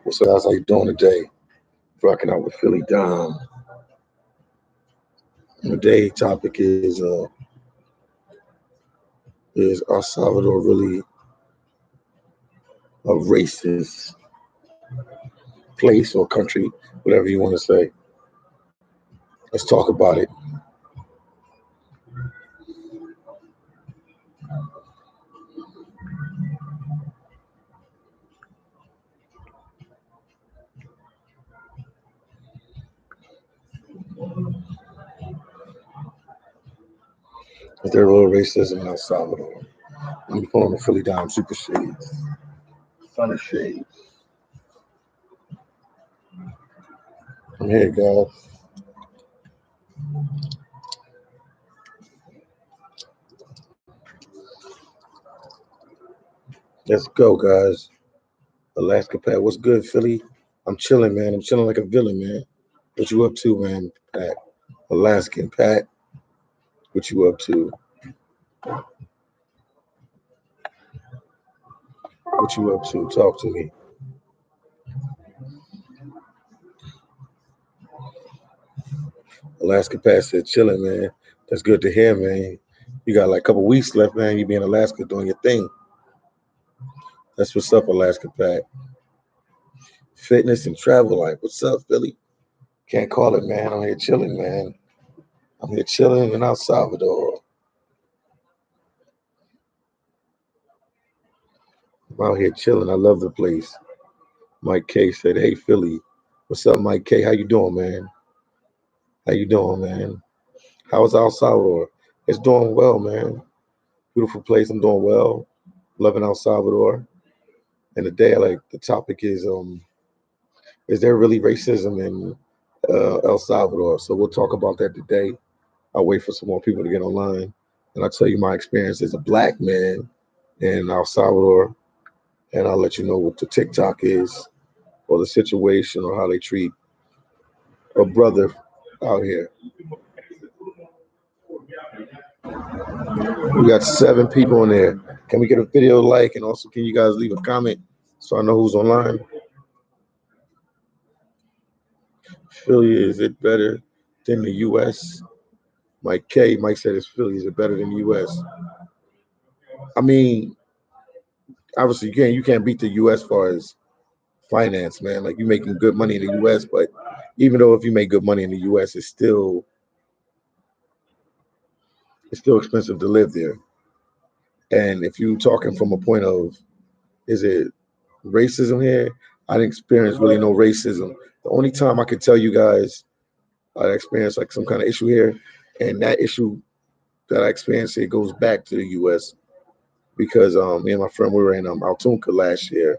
What's up, guys? How you doing today? Rocking out with Philly Dom. Today topic is El Salvador really a racist place or country, whatever you want to say. Let's talk about it. Is there real racism in El Salvador? I'm pulling the Philly Dom Super Shades. Funny Shades. I'm here, guys. Let's go, guys. Alaska Pat, what's good, Philly? I'm chilling, man. I'm chilling like a villain, man. What you up to, man, Pat? Alaskan Pat, what you up to? What you up to? Talk to me. Alaska Pat said, chilling, man. That's good to hear, man. You got like a couple weeks left, man. You be in Alaska doing your thing. That's what's up, Alaska Pat. Fitness and travel life. What's up, Philly? Can't call it, man. I'm here chilling, man. I'm here chilling in El Salvador. I'm out here chilling. I love the place. Mike K said, hey, Philly. What's up, Mike K? How you doing, man? How you doing, man? How's El Salvador? It's doing well, man. Beautiful place. I'm doing well. Loving El Salvador. And today, like the topic is there really racism in El Salvador? So we'll talk about that today. I'll wait for some more people to get online, and I'll tell you my experience as a black man in El Salvador, and I'll let you know what the TikTok is, or the situation, or how they treat a brother out here. We got 7 people in there. Can we get a video like, and also can you guys leave a comment so I know who's online? Philly, is it better than the U.S.? Mike K. Mike said it's Philly. Is it better than the U.S.? I mean, obviously you can't beat the U.S. as far as finance, man. Like you're making good money in the U.S., but even though if you make good money in the U.S., it's still expensive to live there. And if you're talking from a point of is it racism here, I didn't experience really no racism. The only time I could tell you guys I experienced like some kind of issue here, and that issue that I experienced here goes back to the U.S. because me and my friend we were in Altunca last year,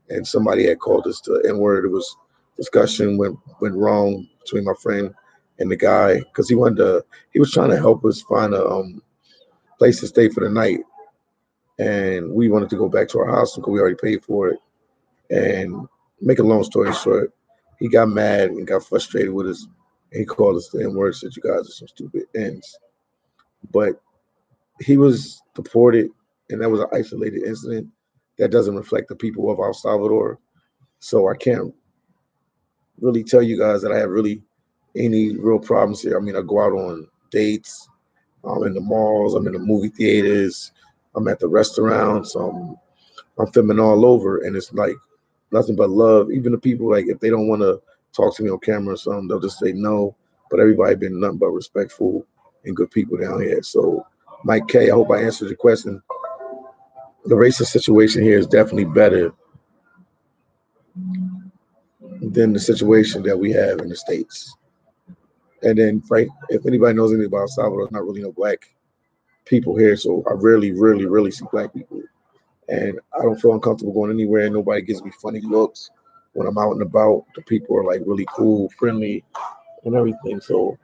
and somebody had called us the N word. It was discussion went wrong between my friend and the guy because he was trying to help us find a place to stay for the night, and we wanted to go back to our house because we already paid for it. And make a long story short, he got mad and got frustrated with us. And he called us the N word, said you guys are some stupid ends. But he was deported, and that was an isolated incident that doesn't reflect the people of El Salvador. So I can't really tell you guys that I have really any real problems here. I mean, I go out on dates, I'm in the malls, I'm in the movie theaters, I'm at the restaurants, I'm filming all over, and it's like nothing but love. Even the people, like if they don't want to talk to me on camera or something, they'll just say no. But everybody been nothing but respectful and good people down here. So, Mike K, I hope I answered your question. The racist situation here is definitely better than the situation that we have in the States. And then, Frank, if anybody knows anything about El Salvador, there's not really no black people here. So I rarely, really, really see black people. And I don't feel uncomfortable going anywhere. Nobody gives me funny looks when I'm out and about. The people are like really cool, friendly, and everything. So,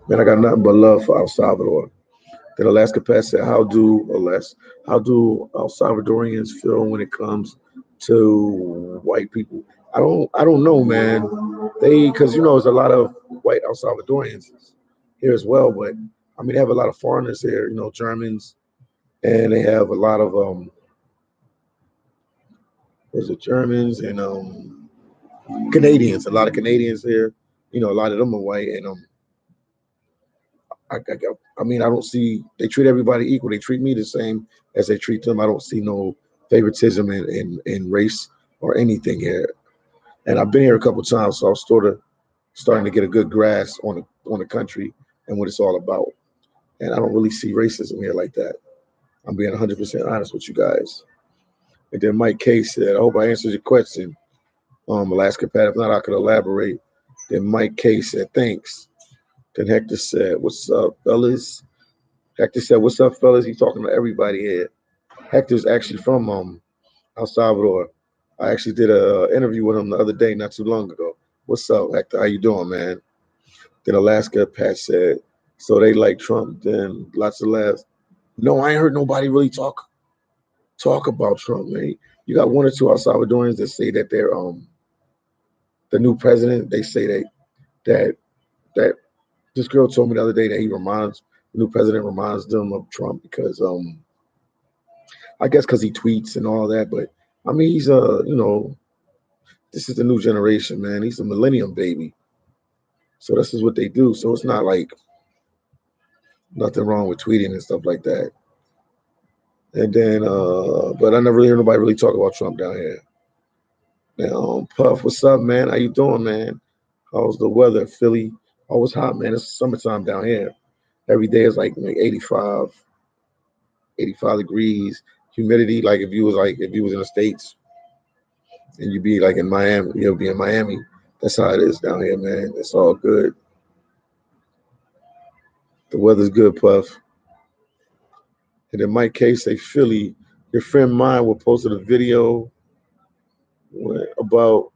man, I got nothing but love for El Salvador. Then Alaska Pest said, how do El Salvadorians feel when it comes to white people? I don't know, man. Because there's a lot of white El Salvadorians here as well, but I mean they have a lot of foreigners here, Germans, and they have a lot of there's the Germans and Canadians, a lot of Canadians here. You know, a lot of them are white, and I, I, I mean, I don't see they treat everybody equal. They treat me the same as they treat them. I don't see no favoritism in race or anything here. And I've been here a couple times, so I'm sort of starting to get a good grasp on the country and what it's all about. And I don't really see racism here like that. I'm being 100% honest with you guys. And then Mike K said, I hope I answered your question, Alaska Pat. If not, I could elaborate. Then Mike K said, thanks. Then Hector said, what's up, fellas? Hector said, what's up, fellas? He's talking to everybody here. Hector's actually from El Salvador. I actually did a interview with him the other day, not too long ago. What's up, Hector? How you doing, man? Then Alaska Pat said, so they like Trump. Then lots of laughs. No, I ain't heard nobody really talk about Trump, man. You got one or two El Salvadorians that say that they're the new president. They say that that this girl told me the other day that the new president reminds them of Trump because I guess because he tweets and all that. But I mean, he's this is the new generation, man. He's a millennium baby. So this is what they do. So it's not like nothing wrong with tweeting and stuff like that. And then, but I never really hear nobody really talk about Trump down here. Now, Puff, what's up, man? How you doing, man? How's the weather, Philly? Oh, it's hot, man. It's summertime down here. Every day is like 85 degrees. Humidity, like if you was in the States and you'd be like in Miami, you'll be in Miami. That's how it is down here, man. It's all good. The weather's good, Puff. And then Mike K say, Philly, your friend mine will posted a video about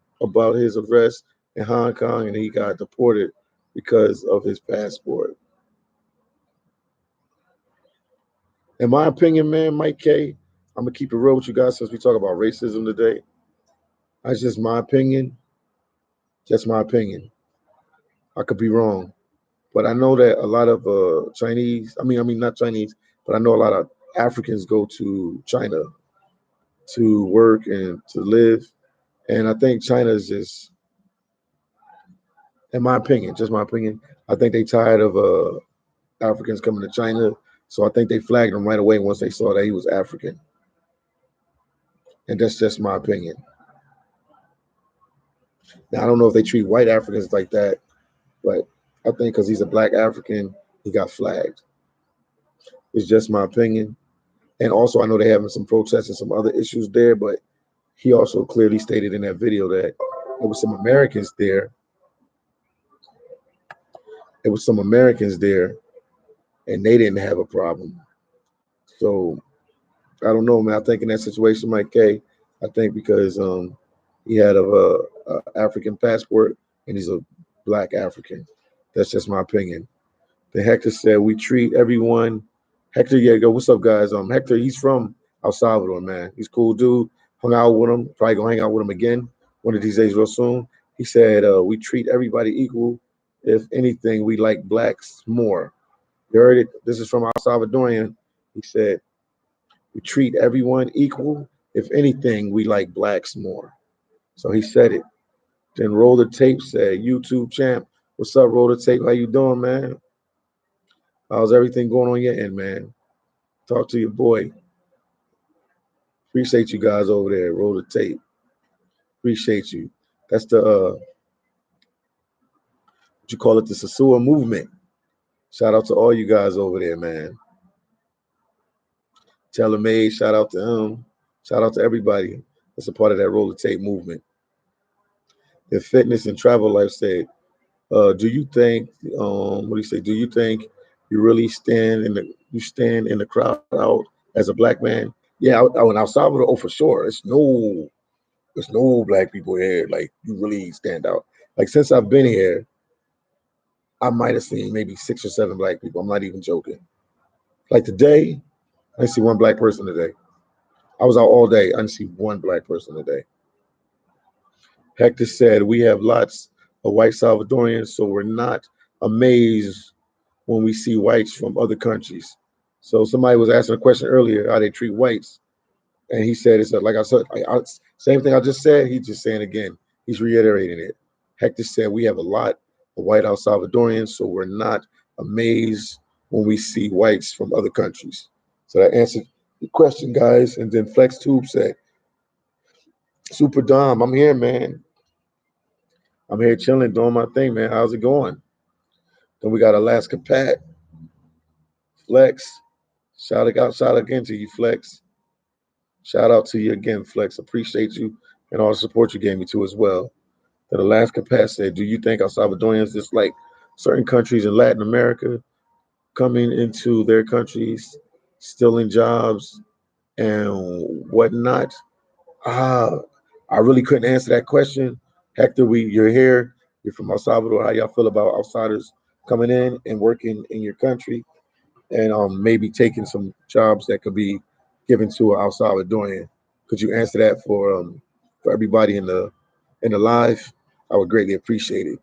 his arrest in Hong Kong and he got deported because of his passport. In my opinion, man, Mike K, I'm gonna keep it real with you guys since we talk about racism today. That's just my opinion. Just my opinion. I could be wrong, but I know that a lot of Chinese. I mean not Chinese, but I know a lot of Africans go to China to work and to live, and I think China is just, in my opinion, just my opinion. I think they tired of Africans coming to China, so I think they flagged him right away once they saw that he was African, and that's just my opinion. Now I don't know if they treat white Africans like that, but I think because he's a black African, he got flagged. It's just my opinion. And also, I know they're having some protests and some other issues there, but he also clearly stated in that video that there was some Americans there. There was some Americans there, and they didn't have a problem. So I don't know, man. I think in that situation, Mike K, I think because he had a African passport and he's a black African. That's just my opinion. Then Hector said we treat everyone. Hector, yeah, go. What's up, guys? Hector, he's from El Salvador, man. He's a cool dude. Hung out with him. Probably gonna hang out with him again one of these days, real soon. He said we treat everybody equal. If anything, we like blacks more. You heard it. This is from El Salvadorian. He said we treat everyone equal. If anything, we like blacks more. So he said it. Then Roll the Tape said, YouTube champ, what's up, Roll the Tape? How you doing, man? How's everything going on your end, man? Talk to your boy. Appreciate you guys over there. Roll the tape. Appreciate you. That's the what you call it, the Sasua movement. Shout out to all you guys over there, man. Telemaid, shout out to him. Shout out to everybody that's a part of that Roll the Tape movement. The Fitness and Travel Life said, do you think what do you say? Do you think you really stand in the crowd out as a black man? Yeah, out in El Salvador, oh for sure. There's no black people here. Like you really stand out. Like since I've been here, I might have seen maybe 6 or 7 black people. I'm not even joking. Like today, I didn't see one black person today. I was out all day. I didn't see one black person today. Hector said we have lots of white Salvadorians, so we're not amazed when we see whites from other countries. So somebody was asking a question earlier how they treat whites, and he said it's like I said, same thing I just said. He's just saying again. He's reiterating it. Hector said, we have a lot of white El Salvadorians, so we're not amazed when we see whites from other countries. So that answered the question, guys. And then Flex Tube said, Super Dom, I'm here, man. I'm here chilling, doing my thing, man. How's it going? Then we got Alaska Pat, Flex. Shout out again to you, Flex. Shout out to you again, Flex. Appreciate you and all the support you gave me too as well. Then Alaska Pat said, do you think El Salvadorians dislike certain countries in Latin America coming into their countries, stealing jobs and whatnot? Ah, I really couldn't answer that question. Hector, you're here. You're from El Salvador. How y'all feel about outsiders coming in and working in your country and maybe taking some jobs that could be given to an El Salvadorian? Could you answer that for everybody in the live? I would greatly appreciate it.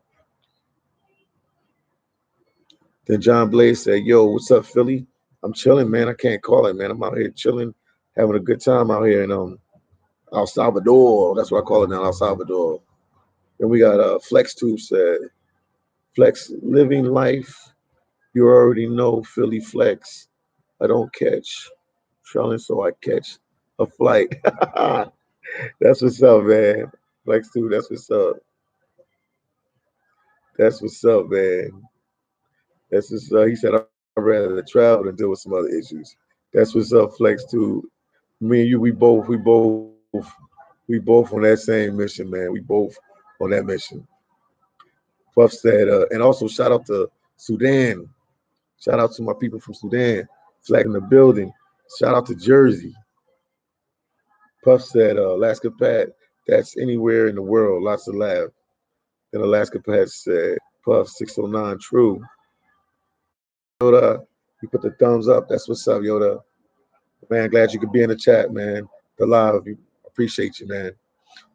Then John Blaze said, "Yo, what's up, Philly? I'm chilling, man. I can't call it, man. I'm out here chilling, having a good time out here in El Salvador. That's what I call it now, El Salvador." Then we got Flex Tube said, "Flex living life. You already know Philly Flex. I don't catch trailing, so I catch a flight." That's what's up, man. Flex Tube, that's what's up. That's what's up, man. That's just he said I'd rather travel than deal with some other issues. That's what's up, Flex Tube. Me and you, we both on that same mission, man. We both on that mission. Puff said, and also shout out to Sudan. Shout out to my people from Sudan. Flag in the building. Shout out to Jersey. Puff said, Alaska Pat, that's anywhere in the world. Lots of laugh. Then Alaska Pat said, Puff 609, true. Yoda, you put the thumbs up. That's what's up, Yoda. Man, glad you could be in the chat, man. The live, appreciate you, man.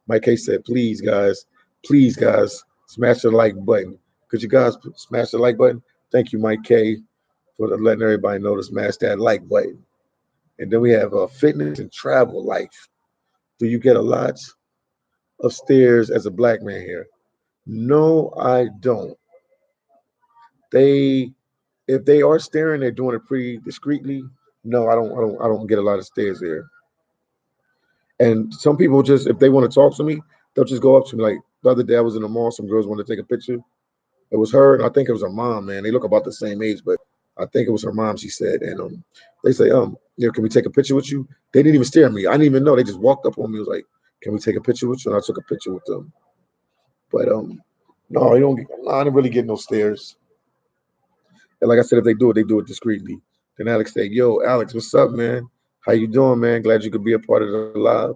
Mike K said, please, guys, smash the like button. Could you guys smash the like button? Thank you, Mike K, for letting everybody know to smash that like button. And then we have fitness and travel life. Do you get a lot of stares as a black man here? No, I don't. They, if they are staring, they're doing it pretty discreetly. No, I don't get a lot of stares there. And some people just, if they want to talk to me, they'll just go up to me. Like the other day, I was in the mall. Some girls wanted to take a picture. It was her, and I think it was her mom. Man, they look about the same age, but I think it was her mom. She said, and they say, can we take a picture with you? They didn't even stare at me. I didn't even know. They just walked up on me. Was like, can we take a picture with you? And I took a picture with them. But no, you don't. No, I didn't really get no stares. And like I said, if they do it discreetly. Then Alex said, "Yo, Alex, what's up, man? How you doing, man? Glad you could be a part of the live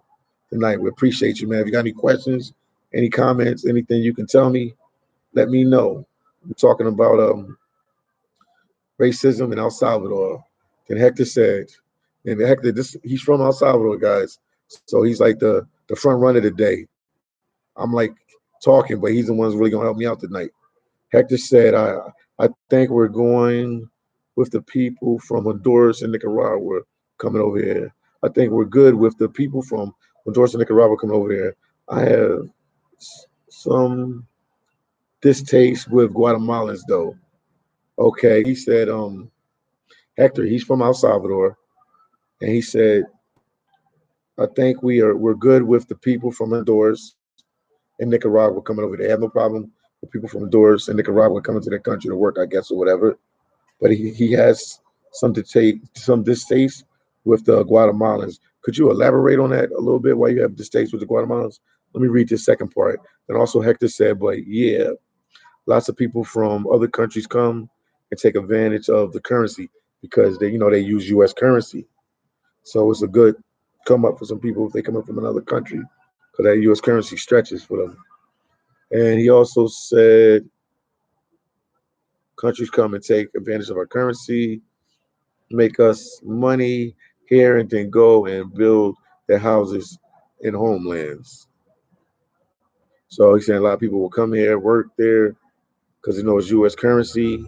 tonight. We appreciate you, man. If you got any questions, any comments, anything you can tell me, let me know. We're talking about racism in El Salvador." Then Hector said, and Hector, he's from El Salvador, guys. So he's like the front runner today. I'm like talking, but he's the one who's really gonna help me out tonight. Hector said, I think we're going with the people from Honduras and Nicaragua coming over here. I think we're good with the people from Honduras and Nicaragua coming over here. I have some distaste with Guatemalans though. Okay, he said, Hector, he's from El Salvador, and he said, I think we're good with the people from Honduras and Nicaragua coming over. They have no problem with people from Honduras and Nicaragua coming to their country to work, I guess, or whatever. But he has some distaste with the Guatemalans. Could you elaborate on that a little bit? Why you have distaste with the Guatemalans? Let me read this second part. And also Hector said, but yeah, lots of people from other countries come and take advantage of the currency because they use U.S. currency. So it's a good come up for some people if they come up from another country because that U.S. currency stretches for them. And he also said countries come and take advantage of our currency, make us money here, and then go and build their houses in homelands. So he's saying a lot of people will come here, work there, because it's U.S. currency,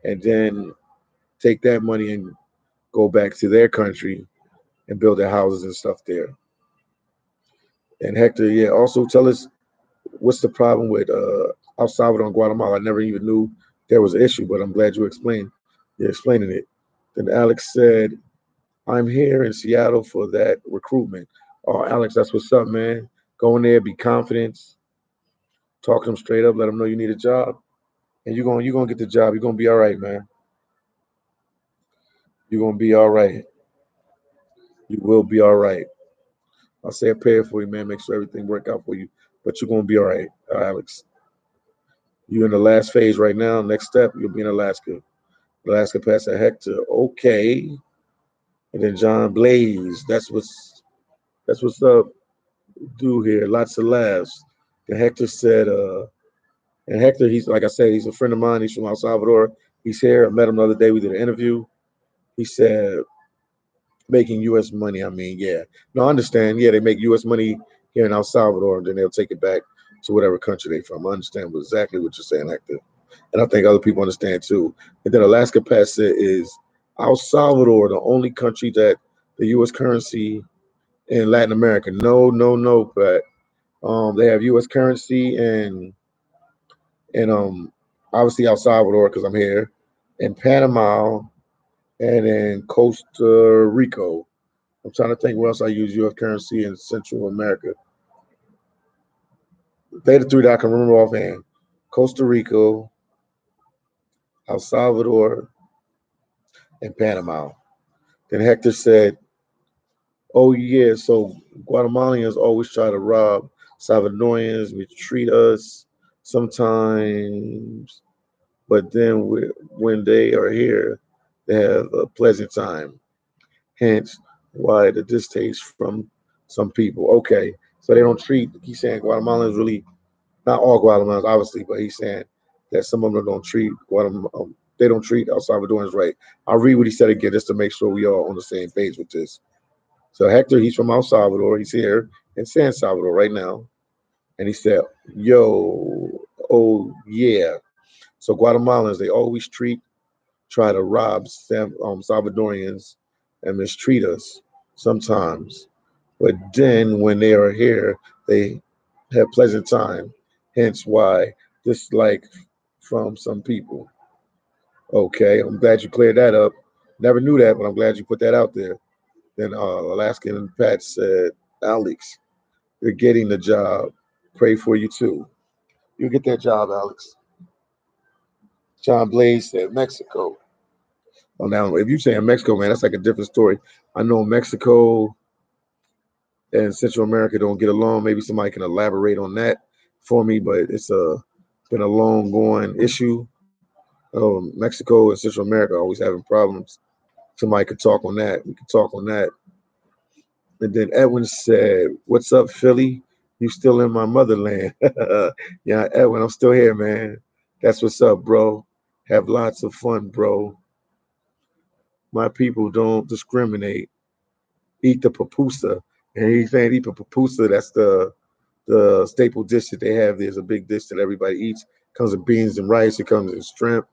and then take that money and go back to their country and build their houses and stuff there. And Hector, yeah, also tell us What's the problem with El Salvador and Guatemala? I never even knew there was an issue, but I'm glad you're explaining it. Then Alex said, I'm here in Seattle for that recruitment. Oh, Alex, that's what's up, man. Go in there, be confident, talk to them straight up, let them know you need a job, and you're gonna get the job. You're gonna be all right, man. You're gonna be all right. You will be all right. I'll say a prayer for you, man. Make sure everything work out for you. But you're gonna be all right, Alex. You're in the last phase right now. Next step, you'll be in Alaska. Alaska past a Hector. Okay. And then John Blaze. That's what's up. Do here. Lots of laughs. And Hector said, and Hector, he's like I said, he's a friend of mine. He's from El Salvador. He's here. I met him the other day. We did an interview. He said, making U.S. money. I mean, yeah. No, I understand. Yeah, they make U.S. money here in El Salvador, and then they'll take it back to whatever country they're from. I understand exactly what you're saying, Hector. And I think other people understand too. And then Alaska Pass is El Salvador, the only country that the U.S. currency in Latin America. No, no, no, but they have U.S. currency and obviously El Salvador because I'm here, and Panama, and in Costa Rico. I'm trying to think where else I use U.S. currency in Central America. They the three that I can remember offhand: Costa Rica, El Salvador, and Panama. Then Hector said, "Oh yeah, so Guatemalans always try to rob Salvadorians. We treat us sometimes, but then when they are here, they have a pleasant time. Hence, why the distaste from some people. Okay, so they don't treat. He's saying Guatemalans really, not all Guatemalans, obviously, but he's saying that some of them don't treat Guatemala. They don't treat El Salvadorans right. I'll read what he said again just to make sure we all on the same page with this. So Hector, he's from El Salvador. He's here in San Salvador right now, and he said, "Yo, oh yeah." So Guatemalans, they always try to rob Salvadorians and mistreat us sometimes. But then when they are here, they have pleasant time. Hence why dislike from some people. Okay, I'm glad you cleared that up. Never knew that, but I'm glad you put that out there. Then Alaskan Pat said, Alex, you're getting the job. Pray for you too. You get that job, Alex. John Blaze said, Mexico. Oh, now if you say in Mexico, man, that's like a different story. I know Mexico and Central America don't get along. Maybe somebody can elaborate on that for me, but it's been a long going issue. Mexico and Central America always having problems. Somebody could talk on that. We could talk on that. And then Edwin said, "What's up, Philly? You still in my motherland?" Yeah, Edwin, I'm still here, man. That's what's up, bro. Have lots of fun, bro. My people don't discriminate. Eat the pupusa. And he's saying eat the pupusa. That's the staple dish that they have. There's a big dish that everybody eats. It comes with beans and rice. It comes in shrimp.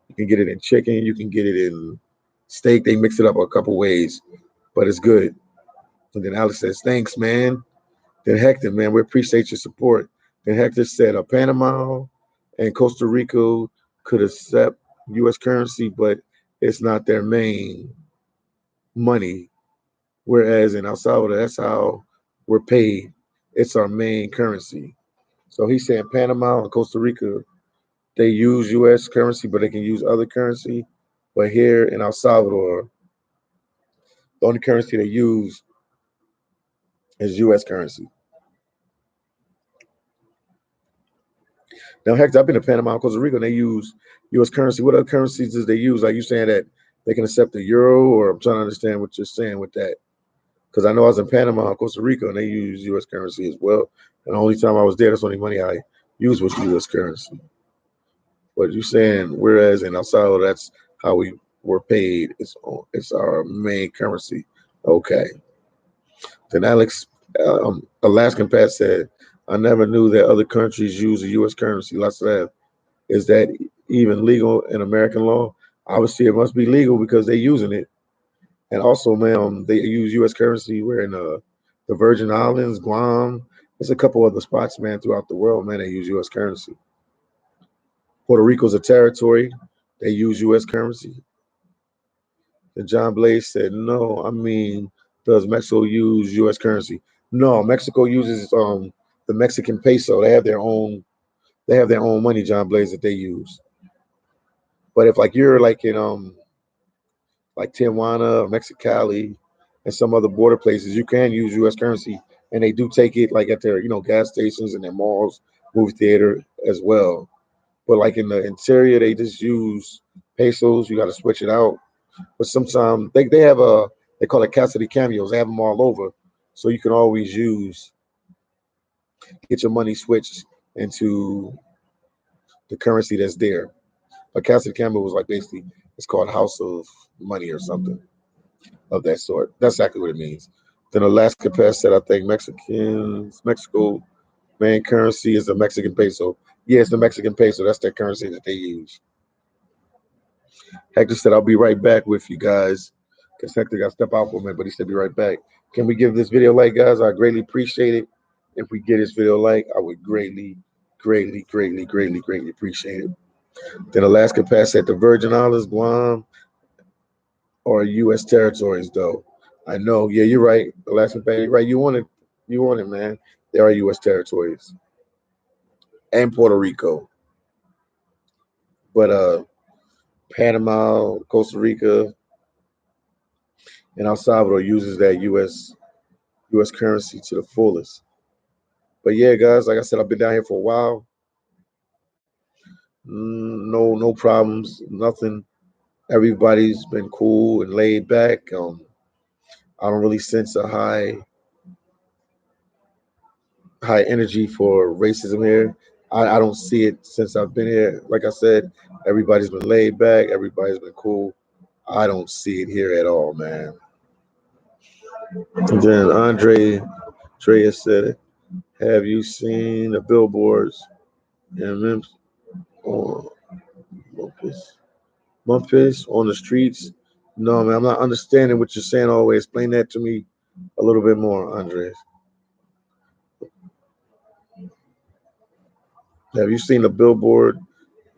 You can get it in chicken. You can get it in steak. They mix it up a couple ways, but it's good. And then Alex says, "Thanks, man." Then Hector, man, we appreciate your support. Then Hector said, Panama and Costa Rica could accept U.S. currency, but it's not their main money. Whereas in El Salvador, that's how we're paid. It's our main currency. So he's saying Panama and Costa Rica, they use U.S. currency, but they can use other currency. But here in El Salvador, the only currency they use is U.S. currency. Now, heck, I've been to Panama and Costa Rica, and they use U.S. currency. What other currencies do they use? Are you saying that they can accept the euro, or I'm trying to understand what you're saying with that? Because I know I was in Panama and Costa Rica, and they use U.S. currency as well. And the only time I was there, that's the only money I used was U.S. currency. But you're saying, whereas in El Salvador, that's how we were paid. It's our main currency. Okay. Then Alex, Alaskan Pat said, I never knew that other countries use the U.S. currency. Let's say, is that even legal in American law? Obviously, it must be legal because they're using it. And also, man, they use U.S. currency. We're in the Virgin Islands, Guam. There's a couple other spots, man, throughout the world, man, that use U.S. currency. Puerto Rico's a territory. They use U.S. currency. And John Blaze said, no, I mean, does Mexico use U.S. currency? No, Mexico uses the Mexican peso. They have their own money, John Blaze, that they use. But if like you're like in like Tijuana or Mexicali and some other border places, you can use U.S. currency, and they do take it like at their gas stations and their malls, movie theater as well. But like in the interior, they just use pesos. You got to switch it out. But sometimes they have they call it Casa de Cameos. They have them all over, so you can always get your money switched into the currency that's there. But Casa de Cameo was like basically it's called House of Money or something of that sort. That's exactly what it means. Then Alaska Pass said, I think Mexico main currency is the Mexican peso. Yeah, it's the Mexican peso. That's their currency that they use. Hector said, I'll be right back with you guys. Because Hector got to step out for a minute, but he said, be right back. Can we give this video a like, guys? I greatly appreciate it. If we get this video a like, I would greatly, greatly, greatly, greatly, greatly appreciate it. Then Alaska Pass said, the Virgin Islands, Guam, or U.S. territories, though. I know. Yeah, you're right. Alaska Pass, you're right. You want it. You want it, man. There are U.S. territories and Puerto Rico. But Panama, Costa Rica, and El Salvador uses that U.S. currency to the fullest. But yeah, guys, like I said, I've been down here for a while. No problems, nothing. Everybody's been cool and laid back. I don't really sense a high energy for racism here. I don't see it since I've been here. Like I said, everybody's been laid back. Everybody's been cool. I don't see it here at all, man. And then Andrea said, have you seen the billboards in Memphis, on Memphis on the streets? No, man, I'm not understanding what you're saying all the way. Explain that to me a little bit more, Andres. Have you seen the billboard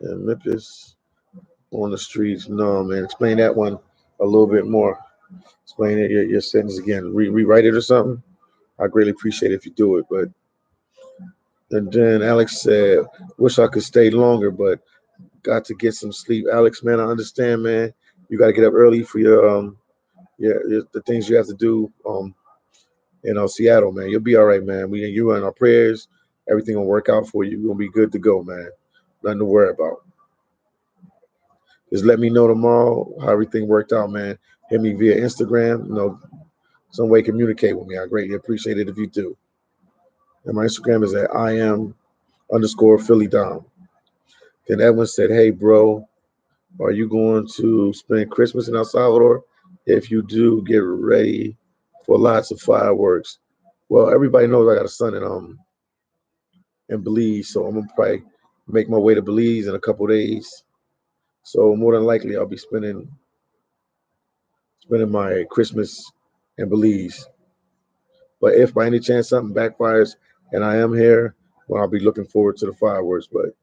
in Memphis on the streets? No, man. Explain that one a little bit more. Explain it, your sentence again. Rewrite it or something. I greatly appreciate it if you do it. But and then Alex said, wish I could stay longer, but got to get some sleep. Alex, man, I understand, man. You got to get up early for your the things you have to do. Seattle, man. You'll be all right, man. You are in our prayers. Everything will work out for you. You're gonna be good to go, man. Nothing to worry about. Just let me know tomorrow how everything worked out, man. Hit me via Instagram. Some way communicate with me. I greatly appreciate it if you do. And my Instagram is at IM_Philly Dom. Then Edwin said, hey, bro, are you going to spend Christmas in El Salvador? If you do, get ready for lots of fireworks. Well, everybody knows I got a son in Belize, so I'm gonna probably make my way to Belize in a couple days. So more than likely, I'll be spending my Christmas in Belize. But if by any chance something backfires and I am here, well, I'll be looking forward to the fireworks. But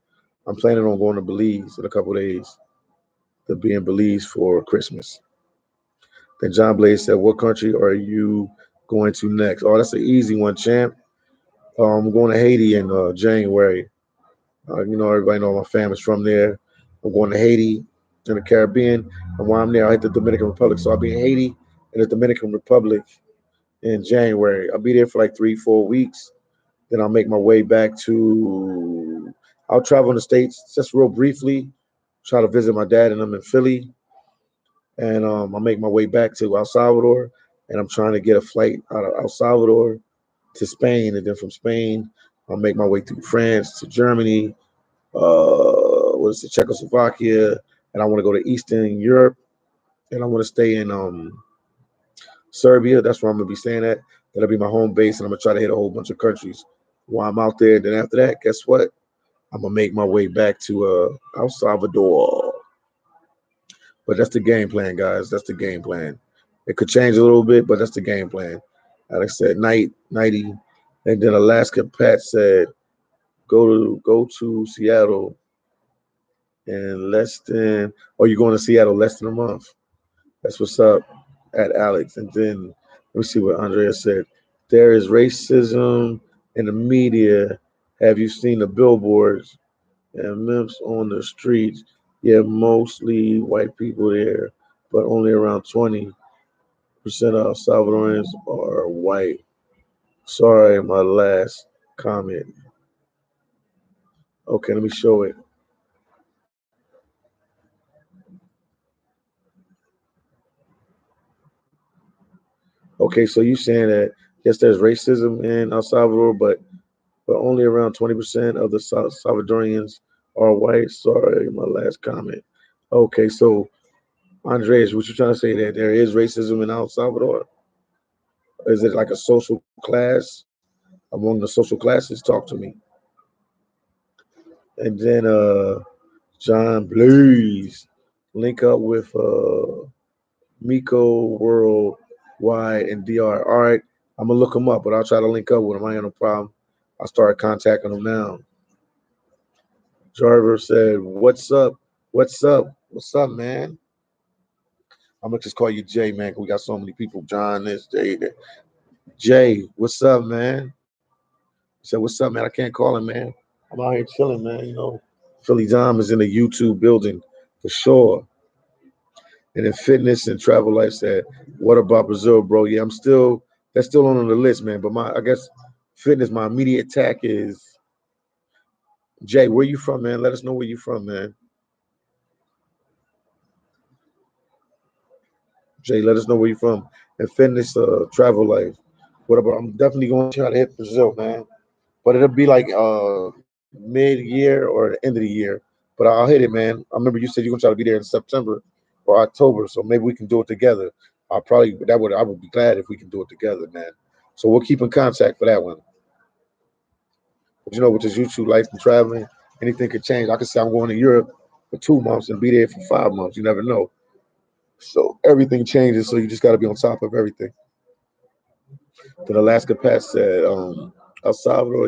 I'm planning on going to Belize in a couple days to be in Belize for Christmas. Then John Blaze said, what country are you going to next? Oh, that's an easy one, champ. I'm going to Haiti in January. Everybody know my family's from there. I'm going to Haiti in the Caribbean. And while I'm there, I hit the Dominican Republic. So I'll be in Haiti and the Dominican Republic in January. I'll be there for like 3-4 weeks. Then I'll make my way back I'll travel in the States just real briefly, try to visit my dad and I'm in Philly. And I'll make my way back to El Salvador. And I'm trying to get a flight out of El Salvador to Spain. And then from Spain, I'll make my way through France to Germany, Czechoslovakia. And I want to go to Eastern Europe. And I want to stay in Serbia. That's where I'm going to be staying at. That'll be my home base. And I'm going to try to hit a whole bunch of countries while I'm out there. Then after that, guess what? I'm going to make my way back to El Salvador. But that's the game plan, guys. That's the game plan. It could change a little bit, but that's the game plan. Like I said, nighty. And then Alaska Pat said, go to Seattle in less than, or you're going to Seattle less than a month. That's what's up at Alex. And then let me see what Andrea said. There is racism in the media. Have you seen the billboards and MIMS on the streets? Yeah, mostly white people there, but only around 20% of Salvadorans are white. Sorry, my last comment. Okay, let me show it. Okay, so you saying that yes, there's racism in El Salvador, but only around 20% of the Salvadorians are white. Sorry, my last comment. Okay, so Andres, what you trying to say that there is racism in El Salvador? Is it like a social class among the social classes? Talk to me. And then John Blaze link up with Miko Worldwide and DR. All right, I'm gonna look them up, but I'll try to link up with them. I ain't no problem. I'll start contacting them now. Jarver said, "What's up? What's up? What's up, man?" I'm gonna just call you Jay, man. 'Cause we got so many people. John, this Jay, that. Jay, what's up, man? He said, "What's up, man?" I can't call him, man. I'm out here chilling, man. Philly Dom is in the YouTube building for sure. And then fitness and travel life said, "What about Brazil, bro?" Yeah, I'm still that's still on the list, man. But I guess fitness, my immediate attack is Jay. Where you from, man? Let us know where you from, man. Jay, let us know where you from. And fitness, travel life. What about? I'm definitely going to try to hit Brazil, man. But it'll be like mid year or the end of the year. But I'll hit it, man. I remember you said you're gonna try to be there in September or October, so maybe we can do it together. I would be glad if we can do it together, man. So we'll keep in contact for that one. But with this YouTube life and traveling, anything could change. I could say I'm going to Europe for 2 months and be there for 5 months. You never know. So everything changes. So you just got to be on top of everything. Then Alaska Pat said, El Salvador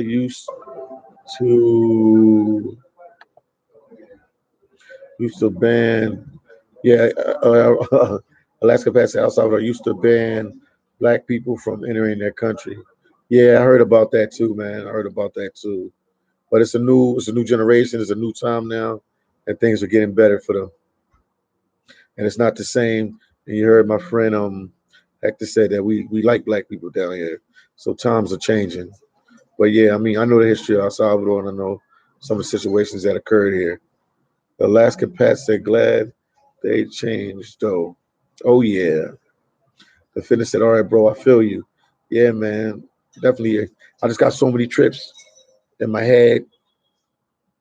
to used to ban, yeah, Alaska Pat said El Salvador used to ban black people from entering their country. Yeah, I heard about that too, man. I heard about that too. But it's a new generation. It's a new time now, and things are getting better for them. And it's not the same. And you heard my friend Hector said that we like black people down here. So times are changing. But yeah, I mean, I know the history of El Salvador, and I know some of the situations that occurred here. Alaska Pat said, glad they changed though. Oh yeah. The fitness said, all right, bro, I feel you. Yeah, man. Definitely. I just got so many trips in my head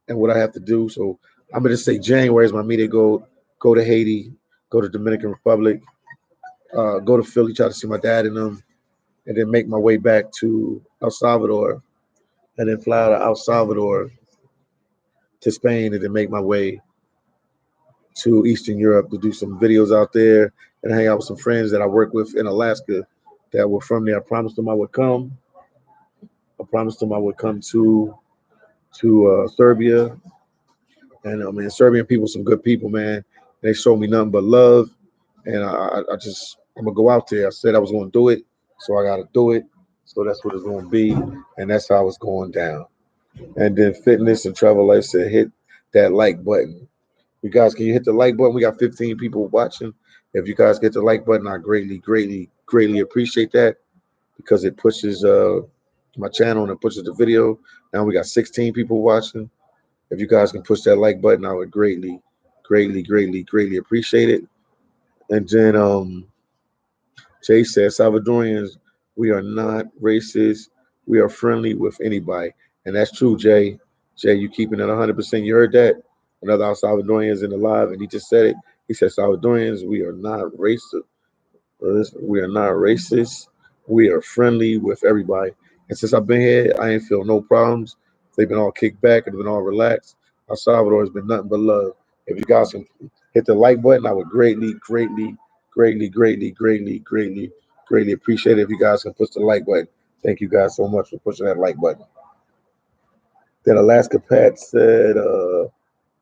and what I have to do. So I'm gonna say January is my meeting. Go to Haiti, go to Dominican Republic, go to Philly, try to see my dad and them, and then make my way back to El Salvador, and then fly out of El Salvador to Spain, and then make my way to Eastern Europe to do some videos out there and hang out with some friends that I work with in Alaska that were from there. I promised them I would come. I promised them I would come to Serbia, and I mean Serbian people, some good people, man. They showed me nothing but love, and I just I'm gonna go out there. I said I was gonna do it, so I gotta do it. So that's what it's gonna be, and that's how it's going down. And then fitness and travel life said hit that like button. You guys, can you hit the like button? We got 15 people watching. If you guys get the like button, I greatly, greatly, greatly appreciate that because it pushes my channel and it pushes the video. Now we got 16 people watching. If you guys can push that like button, I would greatly, greatly, greatly, greatly appreciate it. And then Jay says, Salvadorians, we are not racist. We are friendly with anybody. And that's true, Jay. Jay, you keeping it 100%. You heard that? Another Salvadorian is in the live, and he just said it. He said, Salvadorians, we are not racist. We are not racist. We are friendly with everybody. And since I've been here, I ain't feel no problems. They've been all kicked back and been all relaxed. El Salvador has been nothing but love. If you guys can hit the like button, I would greatly, greatly, greatly, greatly, greatly, greatly, greatly appreciate it if you guys can push the like button. Thank you guys so much for pushing that like button. Then Alaska Pat said,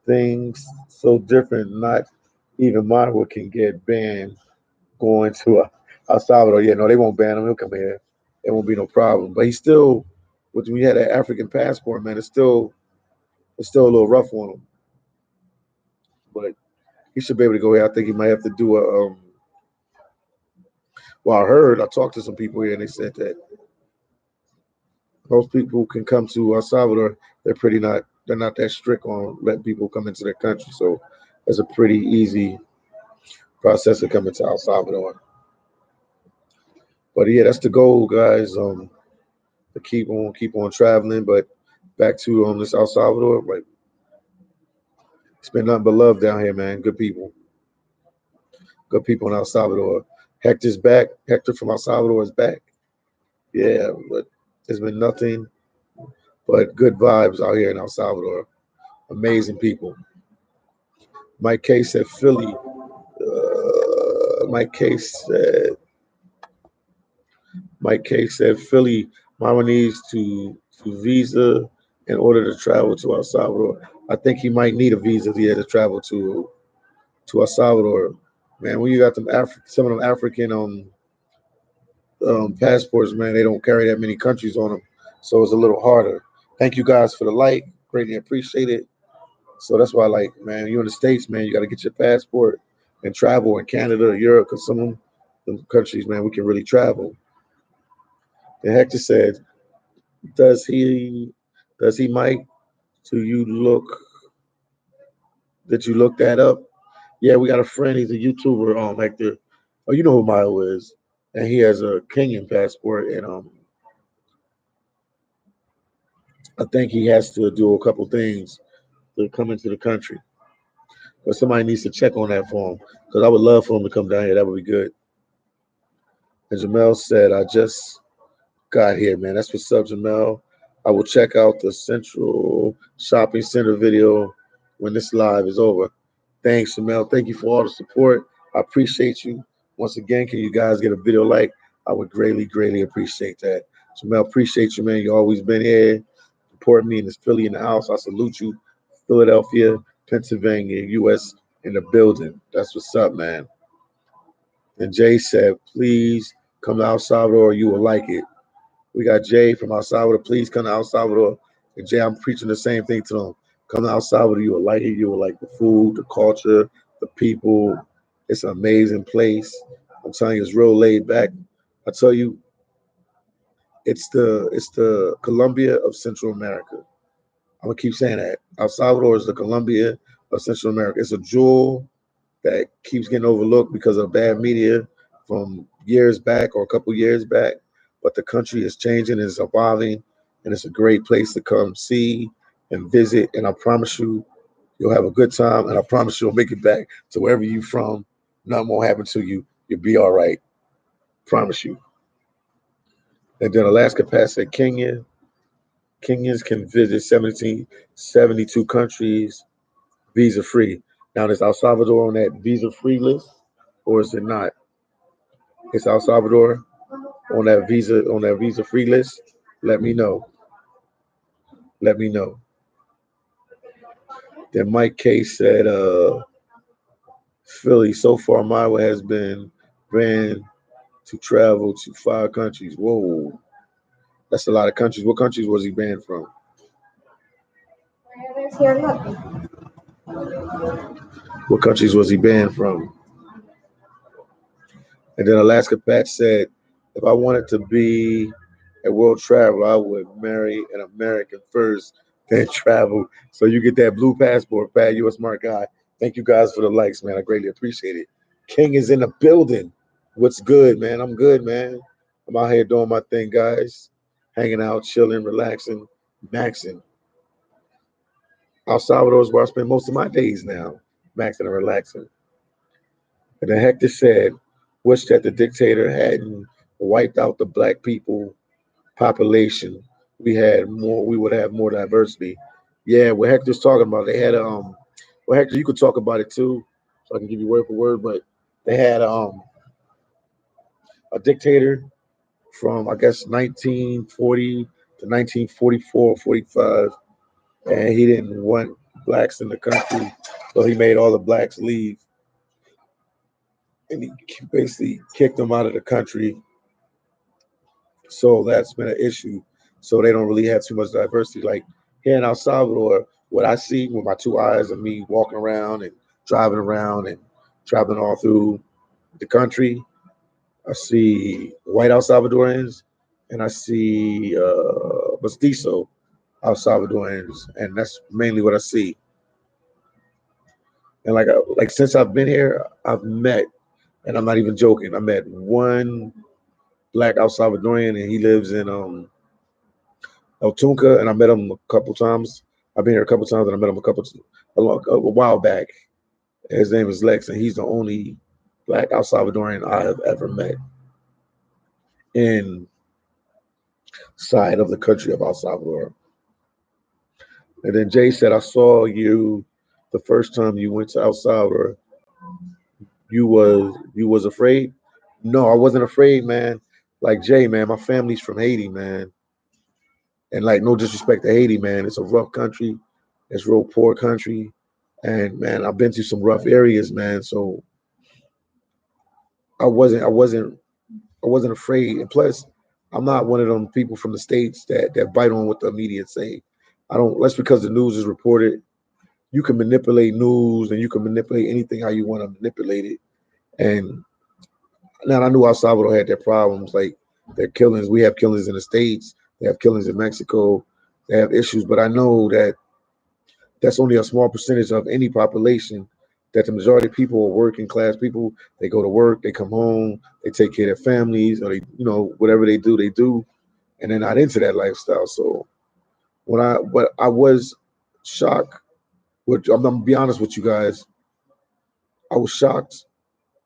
things so different, not even Manawa can get banned going to El Salvador. Yeah, no, they won't ban him. He'll come here. It won't be no problem. But he's still, when he had that African passport, man, it's still a little rough on him. But he should be able to go here. I think he might have to do a. Well, I talked to some people here, and they said that most people who can come to El Salvador. They're not that strict on letting people come into their country. So it's a pretty easy process of coming to El Salvador. But yeah, that's the goal, guys. To keep on traveling. But back to this El Salvador, like it's been nothing but love down here, man. Good people in El Salvador. Hector's back. Hector from El Salvador is back. Yeah, but there's been nothing but good vibes out here in El Salvador. Amazing people. Mike K said Philly. Mike K said Mike K said Philly. Mama needs to visa in order to travel to El Salvador. I think he might need a visa here to travel to El Salvador. Man, when you got some of them African passports, man, they don't carry that many countries on them, so it's a little harder. Thank you guys for the like, greatly appreciate it. So that's why, like, man, you in the States, man, you got to get your passport and travel in Canada or Europe, because some of them countries, man, we can really travel. And Hector said, does he, does he, Mike? Do you look? Did you look that up? Yeah, we got a friend. He's a YouTuber. Hector. Oh, you know who Milo is, and he has a Kenyan passport, and I think he has to do a couple things to come into the country. But somebody needs to check on that for him, because I would love for him to come down here. That would be good. And Jamel said, I just got here, man. That's what's up, Jamel. I will check out the Central Shopping Center video when this live is over. Thanks, Jamel. Thank you for all the support. I appreciate you. Once again, can you guys get a video like? I would greatly, greatly appreciate that. Jamel, appreciate you, man. You always been here supporting me in this Philly in the house. I salute you. Philadelphia, Pennsylvania, U.S. in the building. That's what's up, man. And Jay said, please come to El Salvador. You will like it. We got Jay from El Salvador. Please come to El Salvador. And Jay, I'm preaching the same thing to them. Come to El Salvador. You will like it. You will like the food, the culture, the people. It's an amazing place. I'm telling you, it's real laid back. I tell you, it's the Colombia of Central America. I'm gonna keep saying that. El Salvador is the Colombia of Central America. It's a jewel that keeps getting overlooked because of bad media from years back or a couple years back. But the country is changing, it's evolving, and it's a great place to come see and visit. And I promise you, you'll have a good time. And I promise you'll make it back to wherever you're from. Nothing won't happen to you. You'll be all right. Promise you. And then Alaska passed said Kenya. Kenyans can visit 1772 countries visa free. Now, is El Salvador on that visa free list, or is it not? Is El Salvador on that visa free list? Let me know. Let me know. Then Mike K said, Philly so far Maiwa has been banned to travel to 5 countries. Whoa, that's a lot of countries. What countries was he banned from? What countries was he banned from? And then Alaska Pat said, if I wanted to be a world traveler, I would marry an American first, then travel. So you get that blue passport, Pat. You a smart guy. Thank you guys for the likes, man. I greatly appreciate it. King is in the building. What's good, man? I'm good, man. I'm out here doing my thing, guys. Hanging out, chilling, relaxing, maxing. El Salvador is where I spend most of my days now, maxing and relaxing. And then Hector said, wish that the dictator hadn't wiped out the black people population. We would have more diversity. Yeah, what Hector's talking about, they had well Hector, you could talk about it too, so I can give you word for word, but they had a dictator from I guess 1940 to 1944, 45, and he didn't want blacks in the country, so he made all the blacks leave, and he basically kicked them out of the country. So that's been an issue. So they don't really have too much diversity. Like here in El Salvador, what I see with my two eyes of me walking around and driving around and traveling all through the country, I see white El Salvadorians and I see mestizo El Salvadorians, and that's mainly what I see. And like since I've been here, I've met, and I'm not even joking, I met one black El Salvadorian, and he lives in El Tunca, and I met him a couple times. I've been here a couple times, and I met him a while back. His name is Lex, and he's the only black El Salvadorian I have ever met inside of the country of El Salvador. And then Jay said, I saw you the first time you went to El Salvador. You was afraid? No, I wasn't afraid, man. Like Jay, man, my family's from Haiti, man. And like no disrespect to Haiti, man. It's a rough country. It's a real poor country. And man, I've been through some rough areas, man. So I wasn't I wasn't I wasn't afraid. And plus, I'm not one of them people from the States that bite on what the media say. I don't that's because the news is reported. You can manipulate news and you can manipulate anything how you want to manipulate it. And now I knew El Salvador had their problems, like their killings. We have killings in the States, they have killings in Mexico, they have issues, but I know that that's only a small percentage of any population. That the majority of people are working class people. They go to work, they come home, they take care of their families, or they, whatever they do, and they're not into that lifestyle. So but I was shocked. Which I'm gonna be honest with you guys, I was shocked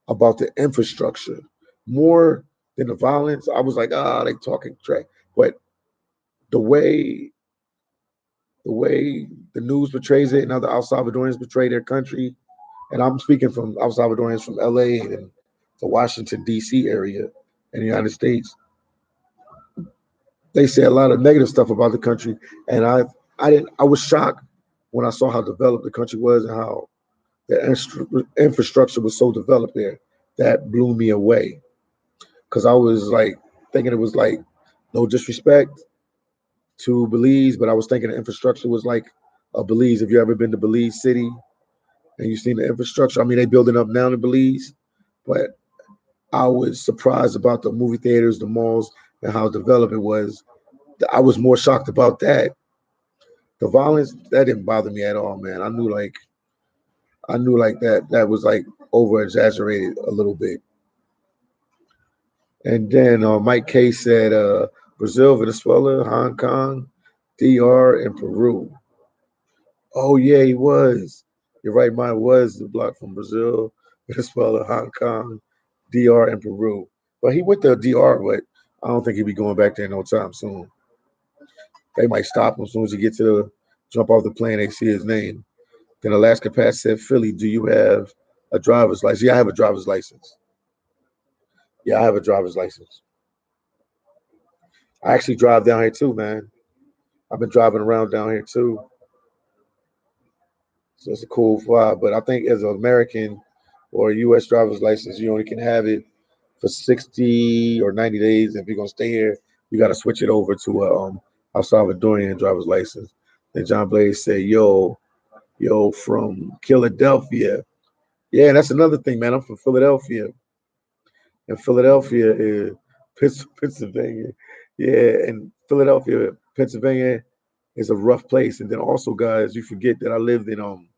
about the infrastructure more than the violence. I was like, they talking trash, but the way the way the news portrays it and other El Salvadorians portray their country, and I'm speaking from El Salvadorians from LA and the Washington D.C. area in the United States. They say a lot of negative stuff about the country, and I was shocked when I saw how developed the country was and how the infrastructure was so developed there. That blew me away because I was like thinking it was like no disrespect to Belize, but I was thinking the infrastructure was like a Belize. Have you ever been to Belize City and you've seen the infrastructure? I mean, they building up now in Belize, but I was surprised about the movie theaters, the malls, and how developed it was. I was more shocked about that. The violence that didn't bother me at all, man. I knew like that was like over exaggerated a little bit. And then Mike K said Brazil, Venezuela, Hong Kong, DR, and Peru. Oh yeah, he was. You're right, mine was the block from Brazil, Venezuela, Hong Kong, DR, and Peru. But he went to DR, but I don't think he'll be going back there no time soon. They might stop him as soon as he gets to the jump off the plane. They see his name. Then Alaska Pass said, Philly, do you have a driver's license? Yeah, I have a driver's license. Yeah, I have a driver's license. I actually drive down here too, man. I've been driving around down here too. So it's a cool vibe. But I think as an American or a U.S. driver's license, you only can have it for 60 or 90 days. If you're going to stay here, you got to switch it over to a El Salvadorian driver's license. Then John Blaze said, yo, from Philadelphia. Yeah, that's another thing, man. I'm from Philadelphia. And Philadelphia is Pennsylvania. Yeah, and Philadelphia, Pennsylvania is a rough place. And then also, guys, you forget that I lived in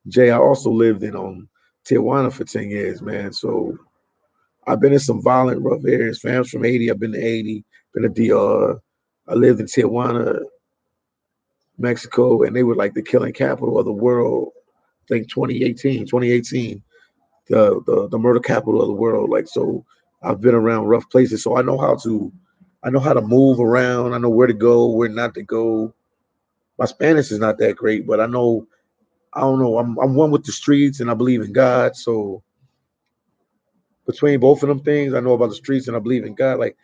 Jay, I also lived in Tijuana for 10 years, man. So I've been in some violent, rough areas. Fam's from Haiti. I've been to Haiti, been to DR. I lived in Tijuana, Mexico, and they were like the killing capital of the world. I think 2018, the murder capital of the world. Like so, I've been around rough places, so I know how to move around. I know where to go, where not to go. My Spanish is not that great, but I don't know. I'm one with the streets, and I believe in God. So between both of them things, I know about the streets, and I believe in God. Like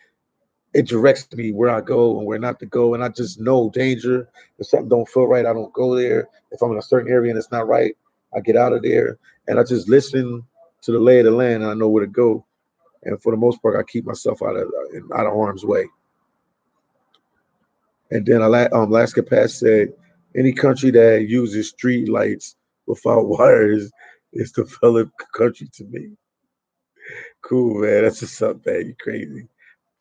it directs me where I go and where not to go, and I just know danger. If something don't feel right, I don't go there. If I'm in a certain area and it's not right, I get out of there, and I just listen to the lay of the land, and I know where to go. And for the most part, I keep myself out of harm's way. And then Alaska Pass said, any country that uses street lights without wires is developed country to me. Cool, man. That's just up, man. You crazy.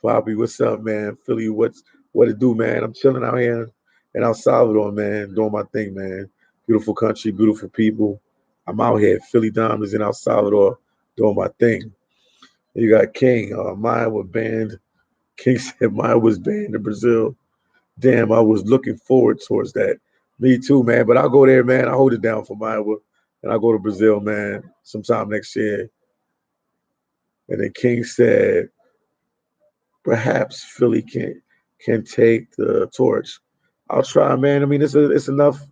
Bobby, what's up, man? Philly, what it do, man? I'm chilling out here in El Salvador, man, doing my thing, man. Beautiful country, beautiful people. I'm out here, Philly Diamonds in El Salvador, doing my thing. You got King, mine was banned. King said mine was banned in Brazil. Damn, I was looking forward towards that. Me too, man. But I'll go there, man. I hold it down for Iowa, and I'll go to Brazil, man, sometime next year. And then King said, perhaps Philly can take the torch. I'll try, man. I mean, it's enough